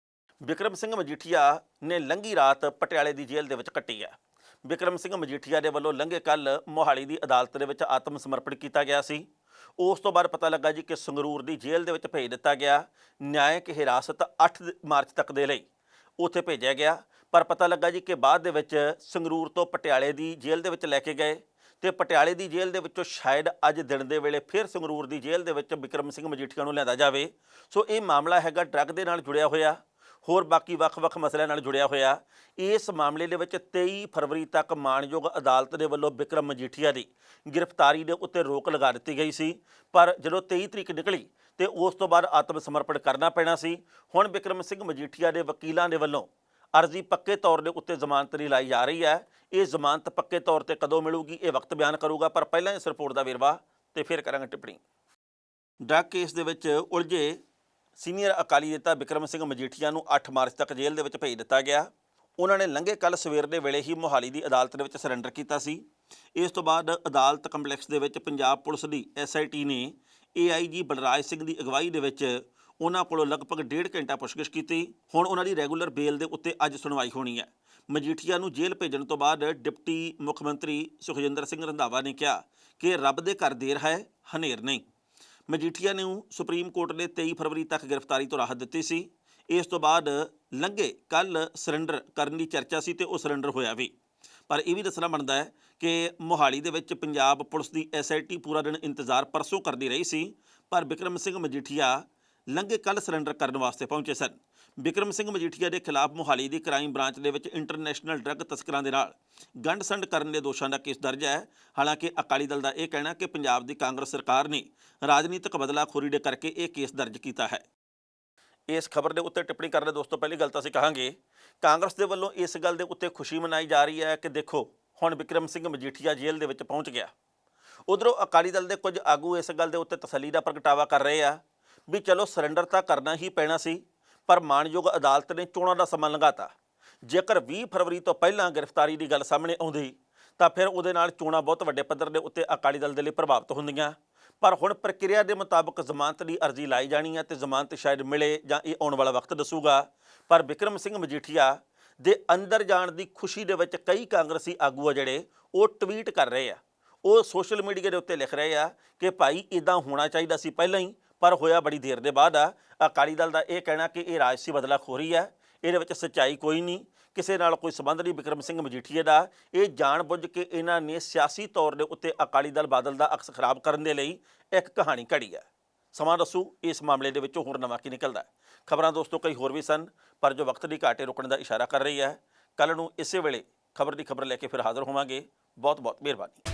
ਬਿਕਰਮ ਸਿੰਘ ਮਜੀਠੀਆ ਨੇ ਲੰਘੀ ਰਾਤ ਪਟਿਆਲੇ ਦੀ ਜੇਲ੍ਹ ਦੇ ਵਿੱਚ ਕੱਟੀ ਆ। ਬਿਕਰਮ ਸਿੰਘ ਮਜੀਠੀਆ ਦੇ ਵੱਲੋਂ ਲੰਘੇ ਕੱਲ੍ਹ ਮੋਹਾਲੀ ਦੀ ਅਦਾਲਤ ਦੇ ਵਿੱਚ ਆਤਮ ਸਮਰਪਣ ਕੀਤਾ ਗਿਆ ਸੀ। ਉਸ ਤੋਂ ਬਾਅਦ ਪਤਾ ਲੱਗਾ ਜੀ ਕਿ ਸੰਗਰੂਰ ਦੀ ਜੇਲ੍ਹ ਦੇ ਵਿੱਚ ਭੇਜ ਦਿੱਤਾ ਗਿਆ। ਨਿਆਇਕ ਹਿਰਾਸਤ 8 ਮਾਰਚ ਤੱਕ ਦੇ ਲਈ ਉੱਥੇ ਭੇਜਿਆ ਗਿਆ। ਪਰ ਪਤਾ ਲੱਗਾ ਜੀ ਕਿ ਬਾਅਦ ਦੇ ਵਿੱਚ ਸੰਗਰੂਰ ਤੋਂ ਪਟਿਆਲੇ ਦੀ ਜੇਲ੍ਹ ਦੇ ਵਿੱਚ ਲੈ ਕੇ ਗਏ ਤੇ ਪਟਿਆਲੇ ਦੀ ਜੇਲ੍ਹ ਦੇ ਵਿੱਚੋਂ ਸ਼ਾਇਦ ਅੱਜ ਦਿਨ ਦੇ ਵੇਲੇ ਫਿਰ ਸੰਗਰੂਰ ਦੀ ਜੇਲ੍ਹ ਦੇ ਵਿੱਚ ਬਿਕਰਮ ਸਿੰਘ ਮਜੀਠੀਆ ਨੂੰ ਲਿਆਂਦਾ ਜਾਵੇ। ਸੋ ਇਹ ਮਾਮਲਾ ਹੈਗਾ ਡਰੱਗ ਦੇ ਨਾਲ ਜੁੜਿਆ ਹੋਇਆ, ਹੋਰ ਬਾਕੀ ਵੱਖ-ਵੱਖ ਮਸਲਿਆਂ ਨਾਲ ਜੁੜਿਆ ਹੋਇਆ। ਇਸ ਮਾਮਲੇ ਦੇ ਵਿੱਚ 23 ਫਰਵਰੀ ਤੱਕ ਮਾਣਯੋਗ ਅਦਾਲਤ ਦੇ ਵੱਲੋਂ ਬਿਕਰਮ ਮਜੀਠੀਆ ਦੀ ਗ੍ਰਿਫਤਾਰੀ ਦੇ ਉੱਤੇ ਰੋਕ ਲਗਾ ਦਿੱਤੀ ਗਈ ਸੀ। ਪਰ ਜਦੋਂ 23 ਤਰੀਕ ਨਿਕਲੀ ਤੇ ਉਸ ਤੋਂ ਬਾਅਦ ਆਤਮ ਸਮਰਪਣ ਕਰਨਾ ਪੈਣਾ ਸੀ। ਹੁਣ ਬਿਕਰਮ ਸਿੰਘ ਮਜੀਠੀਆ ਦੇ ਵਕੀਲਾਂ ਦੇ ਵੱਲੋਂ ਅਰਜ਼ੀ ਪੱਕੇ ਤੌਰ ਦੇ ਉੱਤੇ ਜ਼ਮਾਨਤ ਲਈ ਲਾਈ ਜਾ ਰਹੀ ਹੈ। ਇਹ ਜ਼ਮਾਨਤ ਪੱਕੇ ਤੌਰ ਤੇ ਕਦੋਂ ਮਿਲੂਗੀ ਇਹ ਵਕਤ ਬਿਆਨ ਕਰੂਗਾ। ਪਰ ਪਹਿਲਾਂ ਇਸ ਰਿਪੋਰਟ ਦਾ ਵੇਰਵਾ ਤੇ ਫਿਰ ਕਰਾਂਗੇ ਟਿੱਪਣੀ। ਡਰੱਗ ਕੇਸ ਦੇ ਵਿੱਚ ਉਲਝੇ ਸੀਨੀਅਰ ਅਕਾਲੀ ਨੇਤਾ ਬਿਕਰਮ ਸਿੰਘ ਮਜੀਠੀਆ ਨੂੰ 8 ਮਾਰਚ ਤੱਕ ਜੇਲ੍ਹ ਦੇ ਵਿੱਚ ਭੇਜ ਦਿੱਤਾ ਗਿਆ। ਉਹਨਾਂ ਨੇ ਲੰਘੇ ਕੱਲ੍ਹ ਸਵੇਰ ਦੇ ਵੇਲੇ ਹੀ ਮੋਹਾਲੀ ਦੀ ਅਦਾਲਤ ਦੇ ਵਿੱਚ ਸਰੈਂਡਰ ਕੀਤਾ ਸੀ। ਇਸ ਤੋਂ ਬਾਅਦ ਅਦਾਲਤ ਕੰਪਲੈਕਸ ਦੇ ਵਿੱਚ ਪੰਜਾਬ ਪੁਲਿਸ ਦੀ SIT ਨੇ AIG ਬਲਰਾਜ ਸਿੰਘ ਦੀ ਅਗਵਾਈ ਦੇ ਵਿੱਚ ਉਹਨਾਂ ਕੋਲੋਂ ਲਗਭਗ 1.5 ਘੰਟਾ ਪੁੱਛਗਿੱਛ ਕੀਤੀ। ਹੁਣ ਉਹਨਾਂ ਦੀ ਰੈਗੂਲਰ ਬੇਲ ਦੇ ਉੱਤੇ ਅੱਜ ਸੁਣਵਾਈ ਹੋਣੀ ਹੈ। ਮਜੀਠੀਆ ਨੂੰ ਜੇਲ੍ਹ ਭੇਜਣ ਤੋਂ ਬਾਅਦ ਡਿਪਟੀ ਮੁੱਖ ਮੰਤਰੀ ਸੁਖਜਿੰਦਰ ਸਿੰਘ ਰੰਧਾਵਾ ਨੇ ਕਿਹਾ ਕਿ ਰੱਬ ਦੇ ਘਰ ਦੇਰ ਹੈ, ਹਨੇਰ ਨਹੀਂ। ਮਜੀਠੀਆ ਨੂੰ ਸੁਪਰੀਮ ਕੋਰਟ ਨੇ 23 ਫਰਵਰੀ ਤੱਕ ਗ੍ਰਿਫਤਾਰੀ ਤੋਂ ਰਾਹਤ ਦਿੱਤੀ ਸੀ। ਇਸ ਤੋਂ ਬਾਅਦ ਲੰਘੇ ਕੱਲ੍ਹ ਸਰੈਂਡਰ ਕਰਨ ਦੀ ਚਰਚਾ ਸੀ ਤੇ ਉਹ ਸਰੈਂਡਰ ਹੋਇਆ ਵੀ। ਪਰ ਇਹ ਵੀ ਦੱਸਣਾ ਬਣਦਾ ਹੈ ਕਿ ਮੋਹਾਲੀ ਦੇ ਵਿੱਚ ਪੰਜਾਬ ਪੁਲਿਸ ਦੀ SIT ਪੂਰਾ ਦਿਨ ਇੰਤਜ਼ਾਰ ਪਰਸੋਂ ਕਰਦੀ ਰਹੀ ਸੀ। ਪਰ ਬਿਕਰਮ ਸਿੰਘ ਮਜੀਠੀਆ ਲੰਘੇ ਕੱਲ੍ਹ ਸਰੈਂਡਰ ਕਰਨ ਵਾਸਤੇ ਪਹੁੰਚੇ ਸਨ। ਬਿਕਰਮ ਸਿੰਘ ਮਜੀਠੀਆ ਦੇ ਖਿਲਾਫ ਮੋਹਾਲੀ ਦੀ ਕ੍ਰਾਈਮ ਬ੍ਰਾਂਚ ਦੇ ਵਿੱਚ ਇੰਟਰਨੈਸ਼ਨਲ ਡਰੱਗ ਤਸਕਰਾਂ ਦੇ ਨਾਲ ਗੰਢ ਸੰਡ ਕਰਨ ਦੇ ਦੋਸ਼ਾਂ ਦਾ ਕੇਸ ਦਰਜ ਹੈ। ਹਾਲਾਂਕਿ ਅਕਾਲੀ ਦਲ ਦਾ ਇਹ ਕਹਿਣਾ ਕਿ ਪੰਜਾਬ ਦੀ ਕਾਂਗਰਸ ਸਰਕਾਰ ਨੇ ਰਾਜਨੀਤਿਕ ਬਦਲਾਖੋਰੀ ਦੇ ਕਰਕੇ ਇਹ ਕੇਸ ਦਰਜ ਕੀਤਾ ਹੈ। ਇਸ ਖਬਰ ਦੇ ਉੱਤੇ ਟਿੱਪਣੀ ਕਰਨ ਦੇ ਦੋਸਤੋ ਪਹਿਲੀ ਗੱਲ ਤਾਂ ਅਸੀਂ ਕਹਾਂਗੇ ਕਾਂਗਰਸ ਦੇ ਵੱਲੋਂ ਇਸ ਗੱਲ ਦੇ ਉੱਤੇ ਖੁਸ਼ੀ ਮਨਾਈ ਜਾ ਰਹੀ ਹੈ ਕਿ ਦੇਖੋ ਹੁਣ ਬਿਕਰਮ ਸਿੰਘ ਮਜੀਠੀਆ ਜੇਲ੍ਹ ਦੇ ਵਿੱਚ ਪਹੁੰਚ ਗਿਆ। ਉਧਰੋਂ ਅਕਾਲੀ ਦਲ ਦੇ ਕੁਝ ਆਗੂ ਇਸ ਗੱਲ ਦੇ ਉੱਤੇ ਤਸੱਲੀ ਦਾ ਪ੍ਰਗਟਾਵਾ ਕਰ ਰਹੇ ਆ ਵੀ ਚਲੋ ਸਰੈਂਡਰ ਤਾਂ ਕਰਨਾ ਹੀ ਪੈਣਾ ਸੀ, ਪਰ ਮਾਣਯੋਗ ਅਦਾਲਤ ਨੇ ਚੋਣਾਂ ਦਾ ਸਮਾਂ ਲੰਘਾਤਾ। ਜੇਕਰ 20 ਫਰਵਰੀ ਤੋਂ ਪਹਿਲਾਂ ਗ੍ਰਿਫਤਾਰੀ ਦੀ ਗੱਲ ਸਾਹਮਣੇ ਆਉਂਦੀ ਤਾਂ ਫਿਰ ਉਹਦੇ ਨਾਲ ਚੋਣਾਂ ਬਹੁਤ ਵੱਡੇ ਪੱਧਰ ਦੇ ਉੱਤੇ ਅਕਾਲੀ ਦਲ ਦੇ ਲਈ ਪ੍ਰਭਾਵਿਤ ਹੁੰਦੀਆਂ। ਪਰ ਹੁਣ ਪ੍ਰਕਿਰਿਆ ਦੇ ਮੁਤਾਬਕ ਜ਼ਮਾਨਤ ਦੀ ਅਰਜ਼ੀ ਲਾਈ ਜਾਣੀ ਹੈ ਤੇ ਜ਼ਮਾਨਤ ਸ਼ਾਇਦ ਮਿਲੇ ਜਾਂ ਇਹ ਆਉਣ ਵਾਲਾ ਵਕਤ ਦੱਸੂਗਾ। ਪਰ ਬਿਕਰਮ ਸਿੰਘ ਮਜੀਠੀਆ ਦੇ ਅੰਦਰ ਜਾਣ ਦੀ ਖੁਸ਼ੀ ਦੇ ਵਿੱਚ ਕਈ ਕਾਂਗਰਸੀ ਆਗੂ ਆ ਜਿਹੜੇ ਉਹ ਟਵੀਟ ਕਰ ਰਹੇ ਆ, ਉਹ ਸੋਸ਼ਲ ਮੀਡੀਆ ਦੇ ਉੱਤੇ ਲਿਖ ਰਹੇ ਆ ਕਿ ਭਾਈ ਇੱਦਾਂ ਹੋਣਾ ਚਾਹੀਦਾ ਸੀ ਪਹਿਲਾਂ ਹੀ, ਪਰ ਹੋਇਆ ਬੜੀ ਦੇਰ ਦੇ ਬਾਅਦ ਆ। ਅਕਾਲੀ ਦਲ ਦਾ ਇਹ ਕਹਿਣਾ ਕਿ ਇਹ ਰਾਜਸੀ ਬਦਲਾਖੋਰੀ ਹੈ, ਇਹਦੇ ਵਿੱਚ ਸੱਚਾਈ ਕੋਈ ਨਹੀਂ, ਕਿਸੇ ਨਾਲ ਕੋਈ ਸੰਬੰਧ ਨਹੀਂ ਬਿਕਰਮ ਸਿੰਘ ਮਜੀਠੀਆ ਦਾ। ਇਹ ਜਾਣ ਬੁੱਝ ਕੇ ਇਹਨਾਂ ਨੇ ਸਿਆਸੀ ਤੌਰ ਦੇ ਉੱਤੇ ਅਕਾਲੀ ਦਲ ਬਾਦਲ ਦਾ ਅਕਸ ਖਰਾਬ ਕਰਨ ਦੇ ਲਈ ਇੱਕ ਕਹਾਣੀ ਘੜੀ ਹੈ। ਸਮਾਂ ਦੱਸੂ ਇਸ ਮਾਮਲੇ ਦੇ ਵਿੱਚੋਂ ਹੋਰ ਨਵਾਂ ਕੀ ਨਿਕਲਦਾ। ਖਬਰਾਂ ਦੋਸਤੋ ਕਈ ਹੋਰ ਵੀ ਸਨ, ਪਰ ਜੋ ਵਕਤ ਦੀ ਘਾਟੇ ਰੁਕਣ ਦਾ ਇਸ਼ਾਰਾ ਕਰ ਰਹੀ ਹੈ। ਕੱਲ੍ਹ ਨੂੰ ਇਸੇ ਵੇਲੇ ਖਬਰ ਦੀ ਖਬਰ ਲੈ ਕੇ ਫਿਰ ਹਾਜ਼ਰ ਹੋਵਾਂਗੇ। ਬਹੁਤ ਬਹੁਤ ਮਿਹਰਬਾਨੀ।